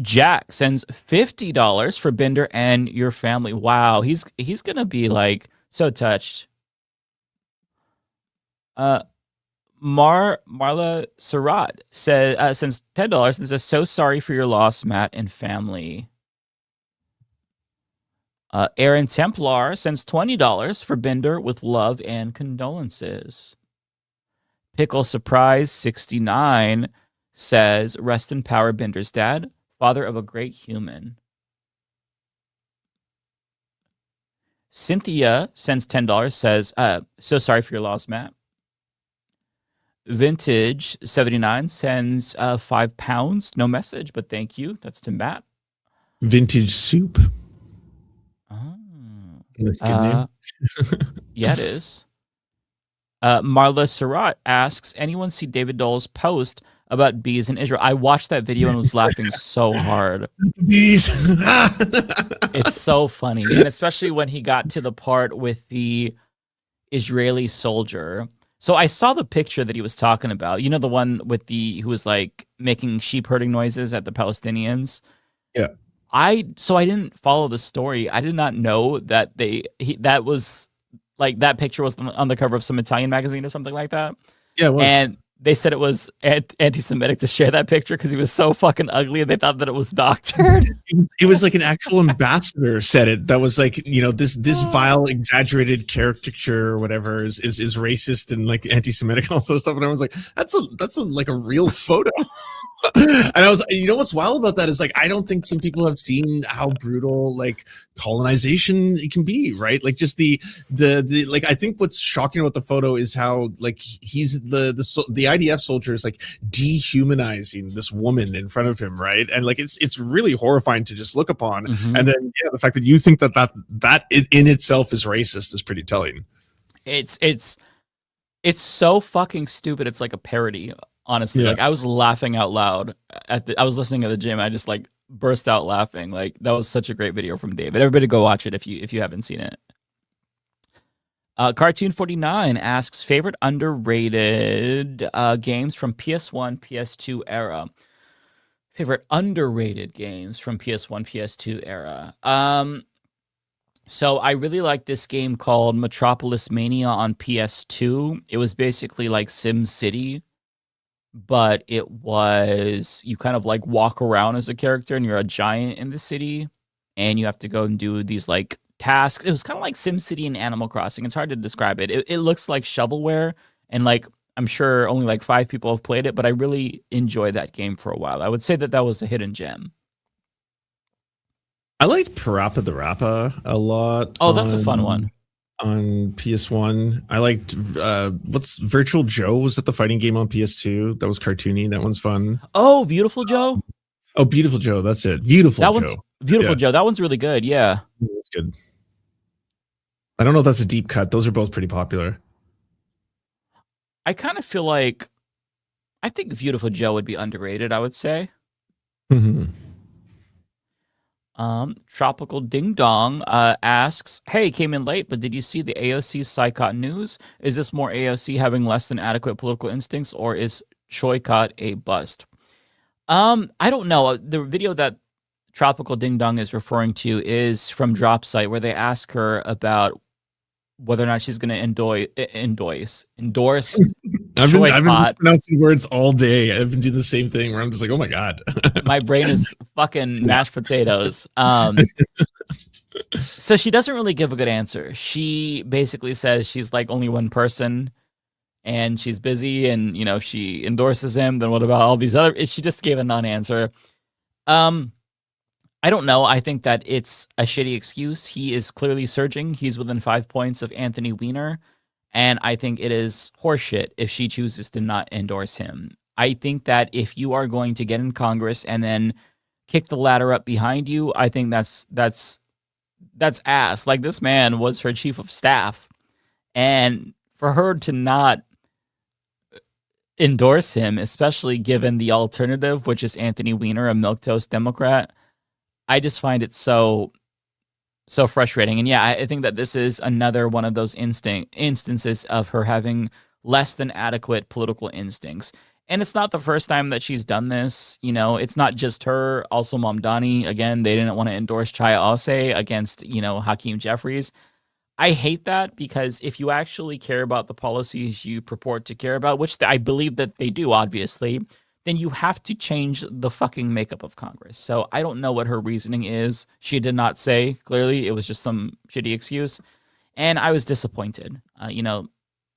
Jack sends $50 for Bender and your family. Wow, he's gonna be like so touched. Marla Surratt sends $10 and says, so sorry for your loss, Matt and family. Aaron Templar sends $20 for Bender with love and condolences. Pickle Surprise 69 says, rest in power, Bender's dad, father of a great human. Cynthia sends $10, says, so sorry for your loss, Matt. Vintage 79 sends £5. No message, but thank you. That's to Matt. Vintage Soup. Oh. Good name. Yeah, it is. Marla Surratt asks, anyone see David Dole's post about bees in Israel? I watched that video and was laughing so hard. Bees. It's so funny. And especially when he got to the part with the Israeli soldier. So I saw the picture that he was talking about. You know, the one with who was like making sheep herding noises at the Palestinians. Yeah. I didn't follow the story. I did not know that that was like that picture was on the cover of some Italian magazine or something like that. Yeah, it was. And they said it was anti-Semitic to share that picture because he was so fucking ugly, and they thought that it was doctored. It was like an actual ambassador said it. That was like, you know, this vile, exaggerated caricature or whatever is racist and like anti-Semitic and all sort of stuff. And I was like, that's like a real photo. And I was, you know, what's wild about that is like, I don't think some people have seen how brutal like colonization it can be, right? Like just the like, I think what's shocking about the photo is how like he's the IDF soldier is like dehumanizing this woman in front of him, right? And like it's really horrifying to just look upon. Mm-hmm. And then the fact that you think that in itself is racist is pretty telling. It's so fucking stupid. It's like a parody. Honestly, like I was laughing out loud I was listening at the gym. I just like burst out laughing. Like that was such a great video from David. Everybody go watch it if you haven't seen it. Cartoon 49 asks favorite underrated games from PS1, PS2 era. Favorite underrated games from PS1, PS2 era. So I really like this game called Metropolis Mania on PS2. It was basically like Sim City, but it was, you kind of like walk around as a character and you're a giant in the city and you have to go and do these like tasks. It was kind of like SimCity and Animal Crossing. It's hard to describe it. It looks like shovelware, and like I'm sure only like 5 people have played it, but I really enjoyed that game for a while. I would say that was a hidden gem. I liked Parappa the Rappa a lot. Oh, that's a fun one. On PS1. I liked what's Virtual Joe? Was that the fighting game on PS2? That was cartoony. That one's fun. Oh, Beautiful Joe? Oh, Beautiful Joe. That's it. Beautiful Joe. Beautiful Joe. That one's really good. Yeah. That's good. I don't know if that's a deep cut. Those are both pretty popular. I kind of feel like I think Beautiful Joe would be underrated, I would say. Mm-hmm. Tropical Ding Dong asks, hey, came in late, but did you see the AOC Psychot news? Is this more AOC having less than adequate political instincts, or is Choicot a bust? I don't know. The video that Tropical Ding Dong is referring to is from Drop Site, where they ask her about whether or not she's going to endorse I've been mispronouncing words all day. I've been doing the same thing where I'm just like, oh my God. My brain is fucking mashed potatoes. So she doesn't really give a good answer. She basically says she's like only one person and she's busy, and you know, if she endorses him, then what about all these other? She just gave a non-answer. I don't know. I think that it's a shitty excuse. He is clearly surging. He's within 5 points of Anthony Weiner. And I think it is horseshit if she chooses to not endorse him. I think that if you are going to get in Congress and then kick the ladder up behind you, I think that's ass. Like, this man was her chief of staff, and for her to not endorse him, especially given the alternative, which is Anthony Weiner, a milquetoast Democrat, I just find it so frustrating. And yeah, I think that this is another one of those instances of her having less than adequate political instincts. And it's not the first time that she's done this. You know, it's not just her. Also, Mamdani, again, they didn't want to endorse Chaya Ose against, Hakeem Jeffries. I hate that, because if you actually care about the policies you purport to care about, which I believe that they do, obviously, then you have to change the fucking makeup of Congress. So I don't know what her reasoning is. She did not say, clearly. It was just some shitty excuse. And I was disappointed.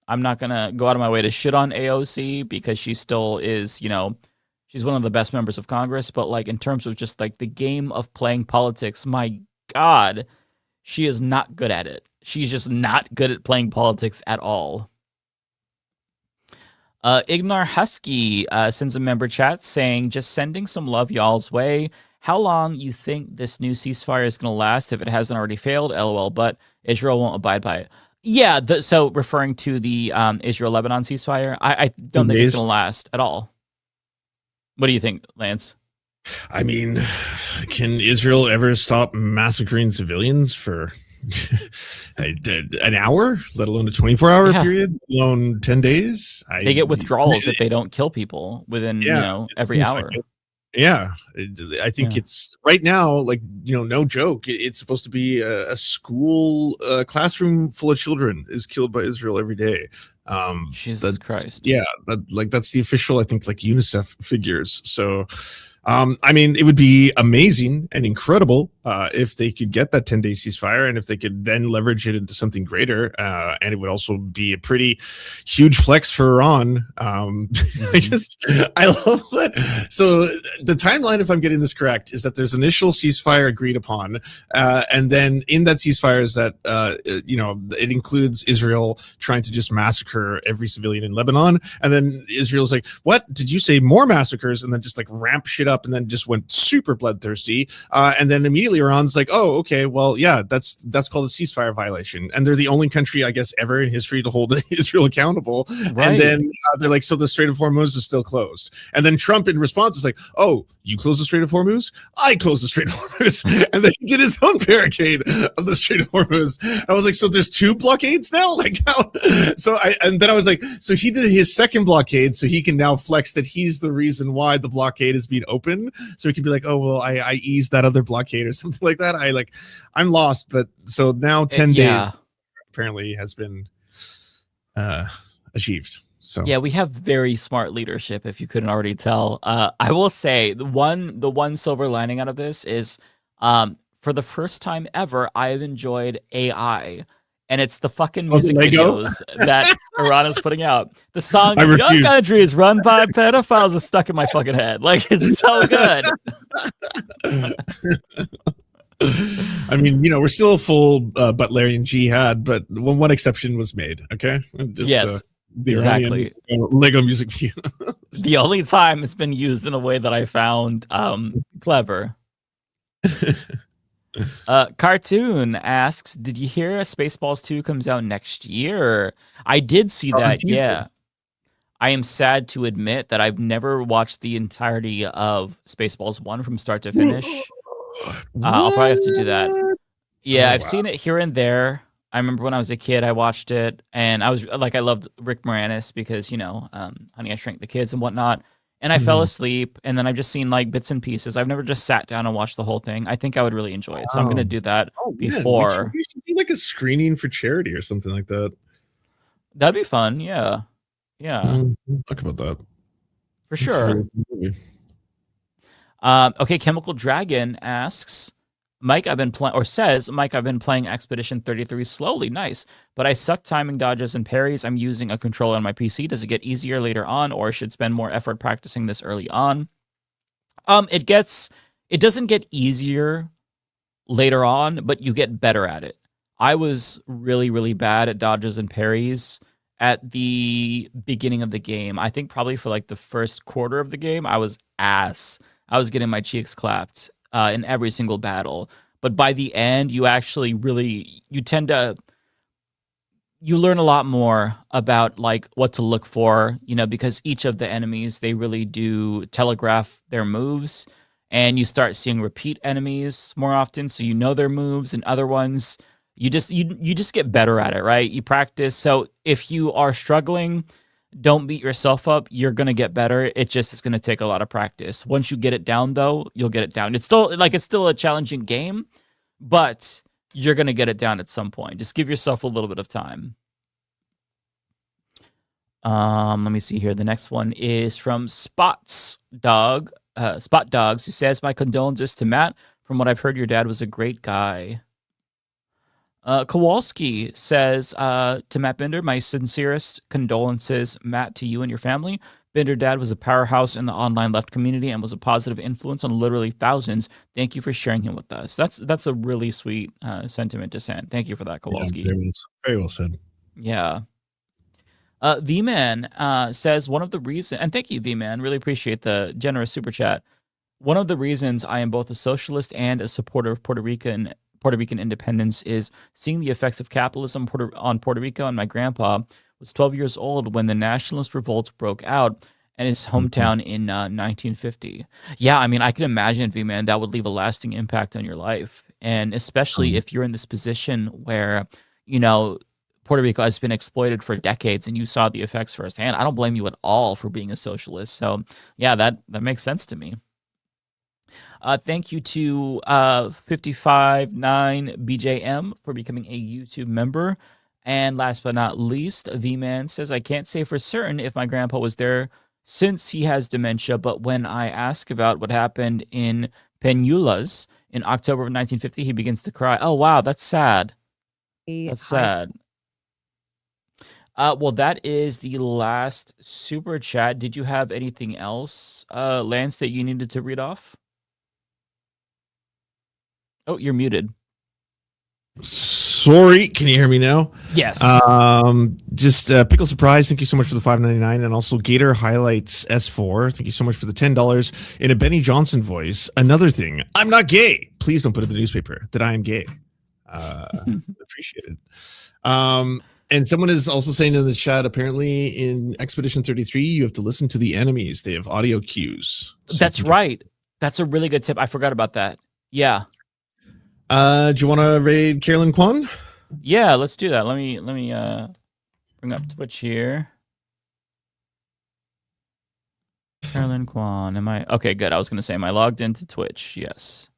I'm not going to go out of my way to shit on AOC, because she still is, she's one of the best members of Congress. But like, in terms of just like the game of playing politics, my God, she is not good at it. She's just not good at playing politics at all. Ignar Husky sends a member chat saying, just sending some love y'all's way. How long you think this new ceasefire is going to last if it hasn't already failed? LOL, but Israel won't abide by it. Yeah, so referring to the Israel-Lebanon ceasefire, I don't think it's going to last at all. What do you think, Lance? I mean, can Israel ever stop massacring civilians for an hour, let alone a 24-hour period, let alone 10 days? They get withdrawals if they don't kill people within every hour. I think it's right now, like, no joke. It's supposed to be a school classroom full of children is killed by Israel every day. Jesus Christ. Yeah, that's the official, I think, like UNICEF figures. So, I mean, it would be amazing and incredible if they could get that 10-day ceasefire, and if they could then leverage it into something greater. And it would also be a pretty huge flex for Iran. I love that. So the timeline, if I'm getting this correct, is that there's initial ceasefire agreed upon. And then in that ceasefire is that, it includes Israel trying to just massacre every civilian in Lebanon. And then Israel's like, what? Did you say more massacres? And then just like ramp shit up, and then just went super bloodthirsty. And then immediately Iran's like, oh, okay, well, yeah, that's called a ceasefire violation. And they're the only country, I guess, ever in history to hold Israel accountable. Right. And then they're like, so the Strait of Hormuz is still closed. And then Trump in response is like, oh, you close the Strait of Hormuz? I close the Strait of Hormuz. And then he did his own barricade of the Strait of Hormuz. I was like, so there's two blockades now? Like, how? And then I was like, so he did his second blockade, so he can now flex that he's the reason why the blockade is being open. So he can be like, oh, well, I eased that other blockade or something like that. I'm lost. But so now 10 days apparently has been achieved. So yeah, we have very smart leadership, if you couldn't already tell. I will say the one silver lining out of this is for the first time ever, I've enjoyed AI. And it's the fucking music videos that Iran is putting out. The song "Young Country" is run by pedophiles is stuck in my fucking head. Like, it's so good. I mean, we're still full Butlerian jihad, but one exception was made. Okay, yes, exactly. Lego music video. The only time it's been used in a way that I found clever. Cartoon asks, did you hear Spaceballs 2 comes out next year? I did see that, yeah. I am sad to admit that I've never watched the entirety of Spaceballs 1 from start to finish. I'll probably have to do that. Yeah, I've seen it here and there. I remember when I was a kid, I watched it, and I was like, I loved Rick Moranis because, Honey, I Shrunk the Kids and whatnot. And I fell asleep, and then I've just seen like bits and pieces. I've never just sat down and watched the whole thing. I think I would really enjoy it, so I'm going to do that before. We should do like a screening for charity or something like that. That'd be fun. Yeah. Talk about that for sure. Okay, Chemical Dragon asks, Mike, I've been playing Expedition 33 slowly. Nice. But I suck timing dodges and parries. I'm using a controller on my PC. Does it get easier later on, or should spend more effort practicing this early on? It doesn't get easier later on, but you get better at it. I was really, really bad at dodges and parries at the beginning of the game. I think probably for like the first quarter of the game, I was ass. I was getting my cheeks clapped in every single battle. But by the end, you actually really, you learn a lot more about like what to look for, because each of the enemies, they really do telegraph their moves, and you start seeing repeat enemies more often. So you know their moves, and other ones, you just get better at it, right? You practice. So if you are struggling, don't beat yourself up. You're going to get better. It just is going to take a lot of practice. Once you get it down though, you'll get it down. It's still a challenging game, but you're going to get it down at some point. Just give yourself a little bit of time. Let me see here. The next one is from Spot Dogs, who says, "My condolences to Matt. From what I've heard, your dad was a great guy." Kowalski says, to Matt Bender, "My sincerest condolences, Matt, to you and your family. Bender dad was a powerhouse in the online left community and was a positive influence on literally thousands. Thank you for sharing him with us." That's a really sweet sentiment to send. Thank you for that, Kowalski. Yeah, very well said. Yeah. V-Man says, "One of the reasons," and thank you, V-Man, really appreciate the generous super chat. "One of the reasons I am both a socialist and a supporter of Puerto Rican independence is seeing the effects of capitalism on Puerto Rico, and my grandpa was 12 years old when the nationalist revolts broke out in his hometown in 1950. Yeah, I mean, I can imagine, V-Man, that would leave a lasting impact on your life, and especially if you're in this position where, Puerto Rico has been exploited for decades and you saw the effects firsthand. I don't blame you at all for being a socialist. So yeah, that makes sense to me. Thank you to 559BJM for becoming a YouTube member. And last but not least, V-Man says, "I can't say for certain if my grandpa was there since he has dementia, but when I ask about what happened in Peñuelas in October of 1950, he begins to cry." Oh, wow, that's sad. That's sad. Well, that is the last super chat. Did you have anything else, Lance, that you needed to read off? Oh, you're muted. Sorry, can you hear me now? Yes. Just Pickle Surprise, thank you so much for the $5.99, and also Gator Highlights S4, thank you so much for the $10 in a Benny Johnson voice. Another thing, I'm not gay. Please don't put in the newspaper that I am gay. Appreciate it. And someone is also saying in the chat, apparently in Expedition 33, you have to listen to the enemies. They have audio cues. So that's right. That's a really good tip. I forgot about that. Yeah. Do you want to raid Carolyn Kwan? Yeah, let's do that. Let me bring up Twitch here. Carolyn Kwan. Okay, good. I was going to say, am I logged into Twitch? Yes.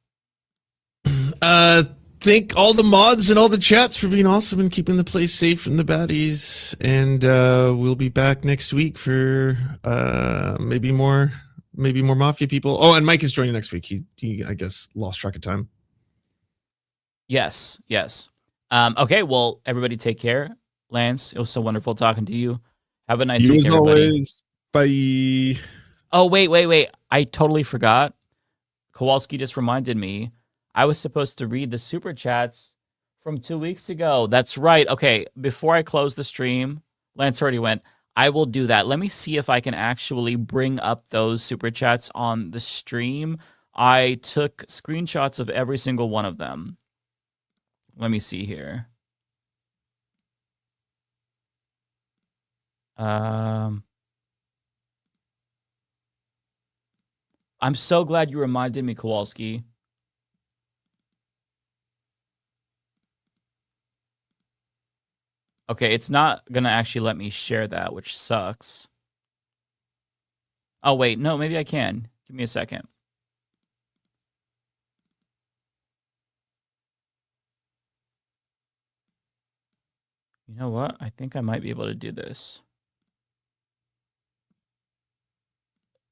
Thank all the mods and all the chats for being awesome and keeping the place safe from the baddies. And we'll be back next week for maybe more Mafia people. Oh, and Mike is joining next week. He I guess lost track of time. Yes. Okay, well, everybody take care. Lance, it was so wonderful talking to you. Have a nice week, everybody. Always. Bye. Oh, wait. I totally forgot. Kowalski just reminded me. I was supposed to read the super chats from 2 weeks ago. That's right. Okay, before I close the stream, Lance already went. I will do that. Let me see if I can actually bring up those super chats on the stream. I took screenshots of every single one of them. Let me see here. I'm so glad you reminded me, Kowalski. Okay, it's not going to actually let me share that, which sucks. Oh, wait. No, maybe I can. Give me a second. You know what? I think I might be able to do this.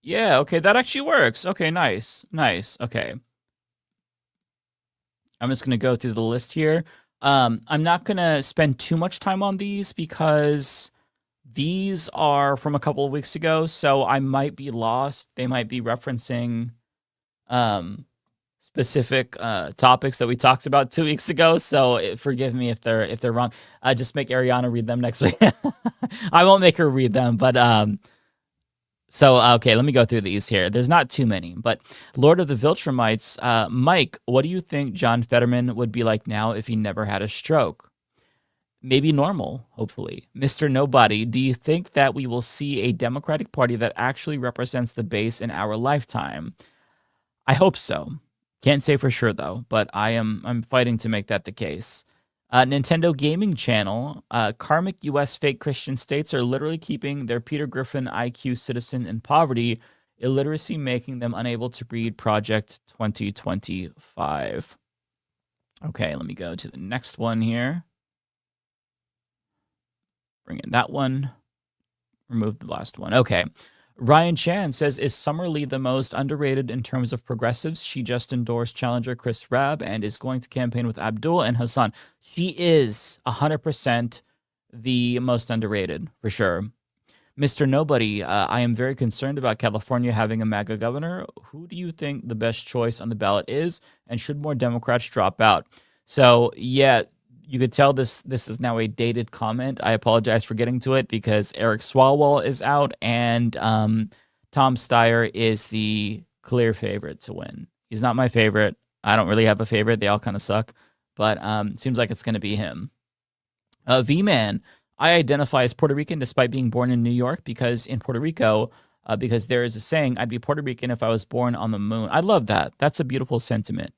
Yeah, okay, that actually works. Okay, nice. Okay. I'm just going to go through the list here. I'm not going to spend too much time on these because these are from a couple of weeks ago, so I might be lost. They might be referencing specific topics that we talked about 2 weeks ago, so forgive me if they're wrong. Just make Ariana read them next week. I won't make her read them, but so okay, let me go through these here. There's not too many, but Lord of the Viltrumites, Mike, what do you think John Fetterman would be like now if he never had a stroke? Maybe normal, hopefully. Mr. Nobody, do you think that we will see a Democratic Party that actually represents the base in our lifetime? I hope so. Can't say for sure though, but I'm fighting to make that the case. Nintendo Gaming Channel, karmic U.S. fake Christian states are literally keeping their Peter Griffin IQ citizen in poverty, illiteracy making them unable to read Project 2025. Okay, let me go to the next one here. Bring in that one. Remove the last one. Okay. Ryan Chan says, is Summer Lee the most underrated in terms of progressives? She just endorsed challenger Chris Rabb and is going to campaign with Abdul and Hassan. She is 100% the most underrated, for sure. Mr. Nobody, I am very concerned about California having a MAGA governor. Who do you think the best choice on the ballot is? And should more Democrats drop out? So, yeah, you could tell this is now a dated comment. I apologize for getting to it because Eric Swalwell is out and Tom Steyer is the clear favorite to win. He's not my favorite. I don't really have a favorite. They all kind of suck. But seems like it's going to be him. V-Man, I identify as Puerto Rican despite being born in New York because in Puerto Rico, because there is a saying, I'd be Puerto Rican if I was born on the moon. I love that. That's a beautiful sentiment.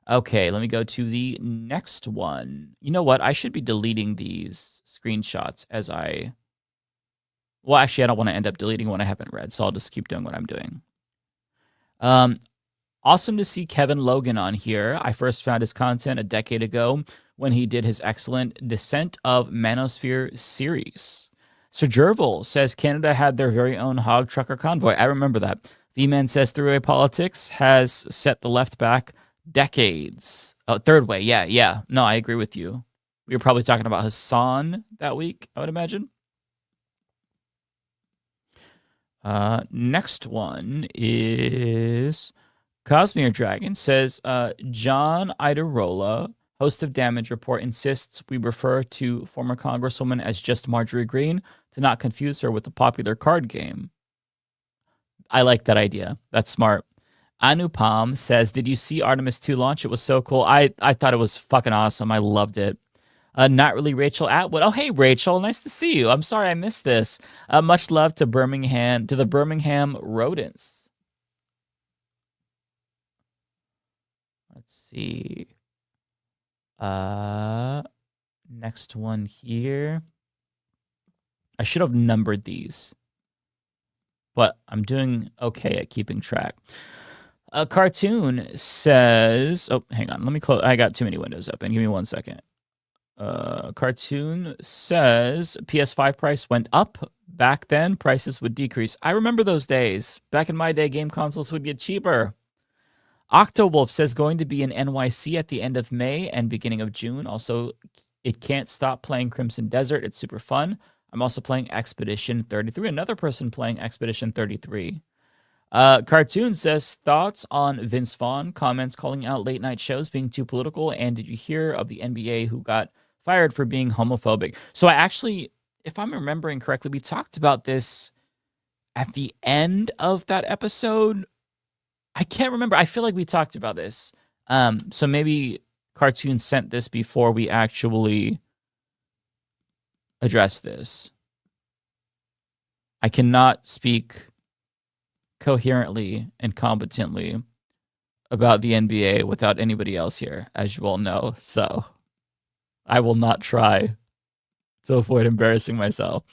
Okay, let me go to the next one. You know what? I should be deleting these screenshots as I... Well, actually, I don't want to end up deleting one I haven't read, so I'll just keep doing what I'm doing. Awesome to see Kevin Logan on here. I first found his content a decade ago when he did his excellent Descent of Manosphere series. Sir Gerbil says Canada had their very own hog trucker convoy. I remember that. V-Man says Throughway Politics has set the left back decades. Oh, Third Way. Yeah. No, I agree with you. We were probably talking about Hassan that week, I would imagine. Next one is Cosmere Dragon says, John Idarola, host of Damage Report, insists we refer to former Congresswoman as just Marjorie Greene to not confuse her with the popular card game. I like that idea. That's smart. Anupam says, did you see Artemis 2 launch? It was so cool. I thought it was fucking awesome. I loved it. Not really Rachel Atwood. Oh, hey, Rachel. Nice to see you. I'm sorry I missed this. Much love to the Birmingham Rodents. Let's see. Next one here. I should have numbered these, but I'm doing okay at keeping track. A cartoon says, oh, hang on. Let me close. I got too many windows open. Give me 1 second. Cartoon says PS5 price went up. Back then, prices would decrease. I remember those days. Back in my day, game consoles would get cheaper. Octowolf says going to be in NYC at the end of May and beginning of June. Also, it can't stop playing Crimson Desert. It's super fun. I'm also playing Expedition 33. Another person playing Expedition 33. Cartoon says, thoughts on Vince Vaughn, comments calling out late night shows being too political, and did you hear of the NBA who got fired for being homophobic? So I actually, if I'm remembering correctly, we talked about this at the end of that episode. I can't remember. I feel like we talked about this. So maybe Cartoon sent this before we actually addressed this. I cannot speak coherently and competently about the NBA without anybody else here, as you all know. So I will not try to avoid embarrassing myself.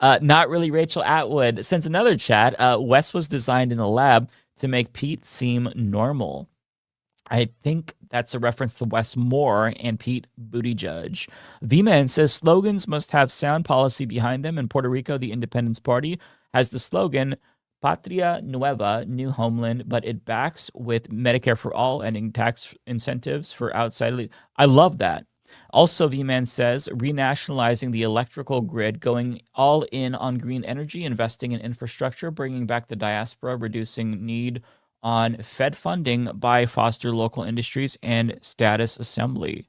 Not really Rachel Atwood sends another chat. Wes was designed in a lab to make Pete seem normal. I think that's a reference to Wes Moore and Pete Buttigieg. V-Man says slogans must have sound policy behind them. In Puerto Rico, the Independence Party has the slogan Patria Nueva, New Homeland, but it backs with Medicare for all, ending tax incentives for outside. I love that. Also, V-Man says renationalizing the electrical grid, going all in on green energy, investing in infrastructure, bringing back the diaspora, reducing need on Fed funding by foster local industries and status assembly.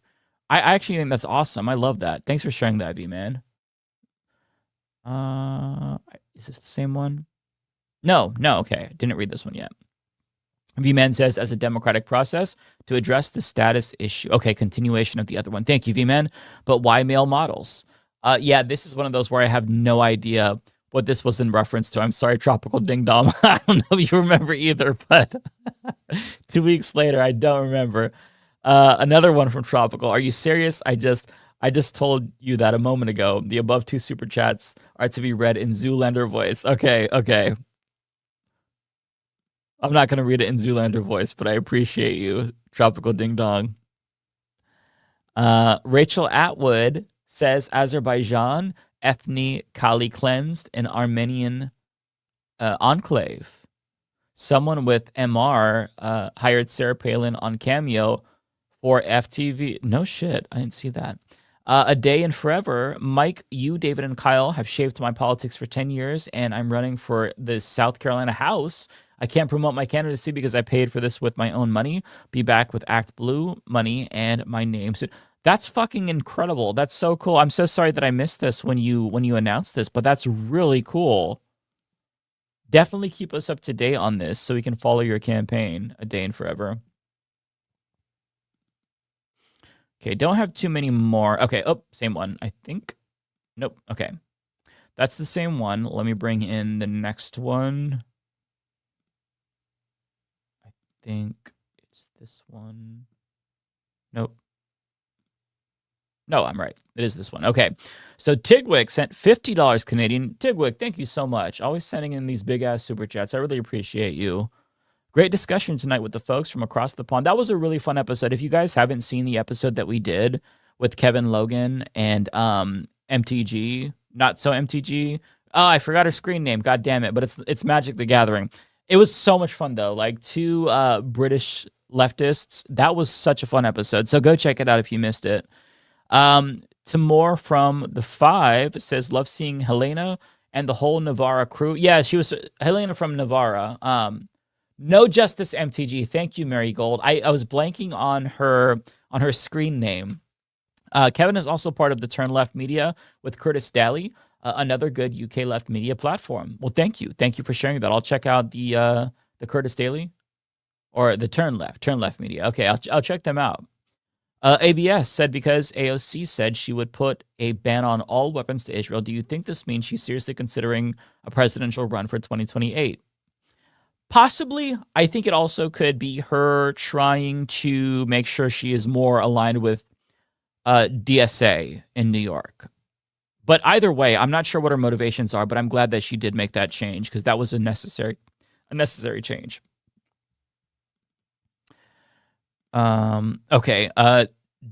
I actually think that's awesome. I love that. Thanks for sharing that, V-Man. Is this the same one? No. Okay. Didn't read this one yet. V-Man says, as a democratic process to address the status issue. Okay, continuation of the other one. Thank you, V-Man. But why male models? Yeah, this is one of those where I have no idea what this was in reference to. I'm sorry, Tropical Ding Dong. I don't know if you remember either, but 2 weeks later, I don't remember. Another one from Tropical. Are you serious? I just told you that a moment ago. The above 2 super chats are to be read in Zoolander voice. Okay. I'm not going to read it in Zoolander voice, but I appreciate you, Tropical Ding Dong. Rachel Atwood says Azerbaijan, ethnically cleansed, an Armenian enclave. Someone with MR hired Sarah Palin on Cameo for FTV. No shit, I didn't see that. A Day and Forever. Mike, you, David, and Kyle have shaped my politics for 10 years, and I'm running for the South Carolina House. I can't promote my candidacy because I paid for this with my own money. Be back with Act Blue money and my name. So that's fucking incredible. That's so cool. I'm so sorry that I missed this when you announced this, but that's really cool. Definitely keep us up to date on this so we can follow your campaign. A Day and Forever. Okay, don't have too many more. Okay, same one, I think. Nope, okay. That's the same one. Let me bring in the next one. I think it's this one. Nope. No, I'm right. It is this one. Okay, so Tigwick sent $50 Canadian. Tigwick, thank you so much. Always sending in these big-ass super chats. I really appreciate you. Great discussion tonight with the folks from across the pond. That was a really fun episode. If you guys haven't seen the episode that we did with Kevin Logan and MTG, not so MTG. Oh, I forgot her screen name. God damn it. But it's Magic the Gathering. It was so much fun though. Like 2 British leftists. That was such a fun episode. So go check it out if you missed it. Tamor from the 5 says, love seeing Helena and the whole Navarra crew. Yeah, she was Helena from Navarra. No Justice MTG. Thank you, Marigold. I was blanking on her screen name. Kevin is also part of the Turn Left Media with Curtis Daly, another good UK left media platform. Well, thank you. Thank you for sharing that. I'll check out the Curtis Daly or the Turn Left Media. Okay, I'll check them out. ABS said because AOC said she would put a ban on all weapons to Israel, do you think this means she's seriously considering a presidential run for 2028? Possibly. I think it also could be her trying to make sure she is more aligned with DSA in New York. But either way, I'm not sure what her motivations are, but I'm glad that she did make that change because that was a necessary change. Okay.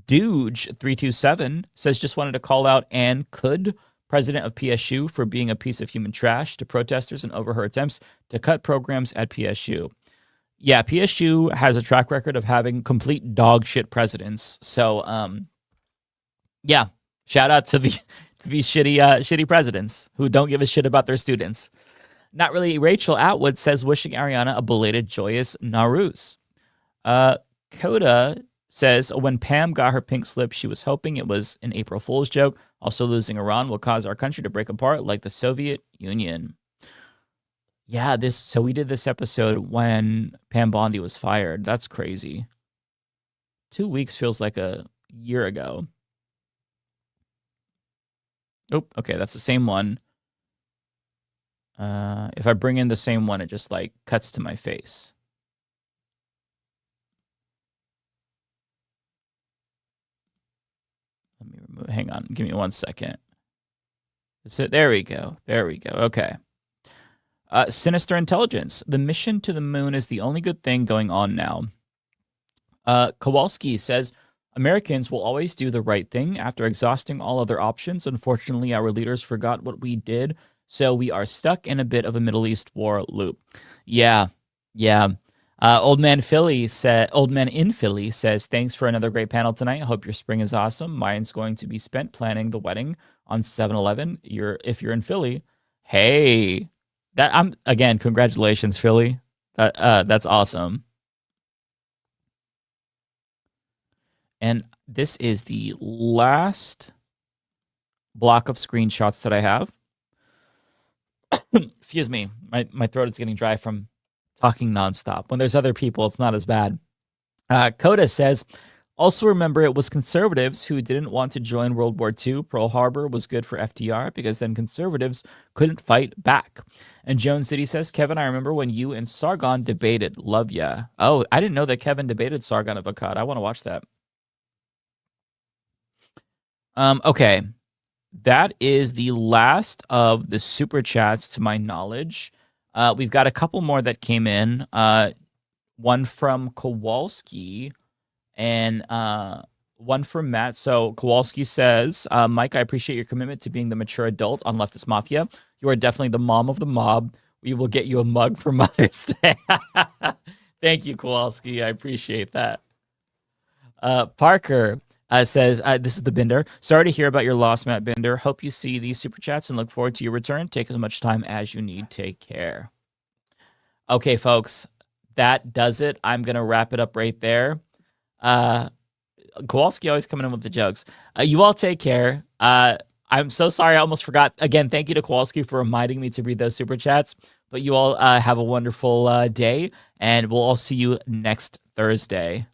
Dooge327 says, just wanted to call out Ann Could, president of PSU, for being a piece of human trash to protesters and over her attempts to cut programs at PSU. Yeah, PSU has a track record of having complete dog shit presidents. So, yeah, shout out to these shitty presidents who don't give a shit about their students. Not really. Rachel Atwood says, wishing Ariana a belated joyous Nowruz. Coda says, when Pam got her pink slip, she was hoping it was an April Fool's joke. Also, losing Iran will cause our country to break apart like the Soviet Union. Yeah, so we did this episode when Pam Bondi was fired. That's crazy. 2 weeks feels like a year ago. Oh, okay, that's the same one. If I bring in the same one, it just like cuts to my face. Let me remove. Hang on, give me 1 second. There we go. Okay. Sinister Intelligence. The mission to the moon is the only good thing going on now. Kowalski says, Americans will always do the right thing after exhausting all other options. Unfortunately, our leaders forgot what we did, so we are stuck in a bit of a Middle East war loop. Yeah. Old Man in Philly says, thanks for another great panel tonight. I hope your spring is awesome. Mine's going to be spent planning the wedding on 7-Eleven. If you're in Philly, hey, congratulations, Philly. That's awesome. And this is the last block of screenshots that I have. Excuse me. My throat is getting dry from talking nonstop. When there's other people, it's not as bad. Coda says, also remember it was conservatives who didn't want to join World War II. Pearl Harbor was good for FDR because then conservatives couldn't fight back. And Jones City says, Kevin, I remember when you and Sargon debated. Love ya. Oh, I didn't know that Kevin debated Sargon of Akkad. I want to watch that. Okay. That is the last of the super chats to my knowledge. We've got a couple more that came in. One from Kowalski and one from Matt. So Kowalski says, Mike, I appreciate your commitment to being the mature adult on Leftist Mafia. You are definitely the mom of the mob. We will get you a mug for Mother's Day. Thank you, Kowalski. I appreciate that. Parker says, this is the Binder. Sorry to hear about your loss, Matt Binder. Hope you see these super chats and look forward to your return. Take as much time as you need. Take care. Okay, folks, that does it. I'm going to wrap it up right there. Kowalski always coming in with the jokes. You all take care. I'm so sorry. I almost forgot. Again, thank you to Kowalski for reminding me to read those super chats. But you all have a wonderful day, and we'll all see you next Thursday.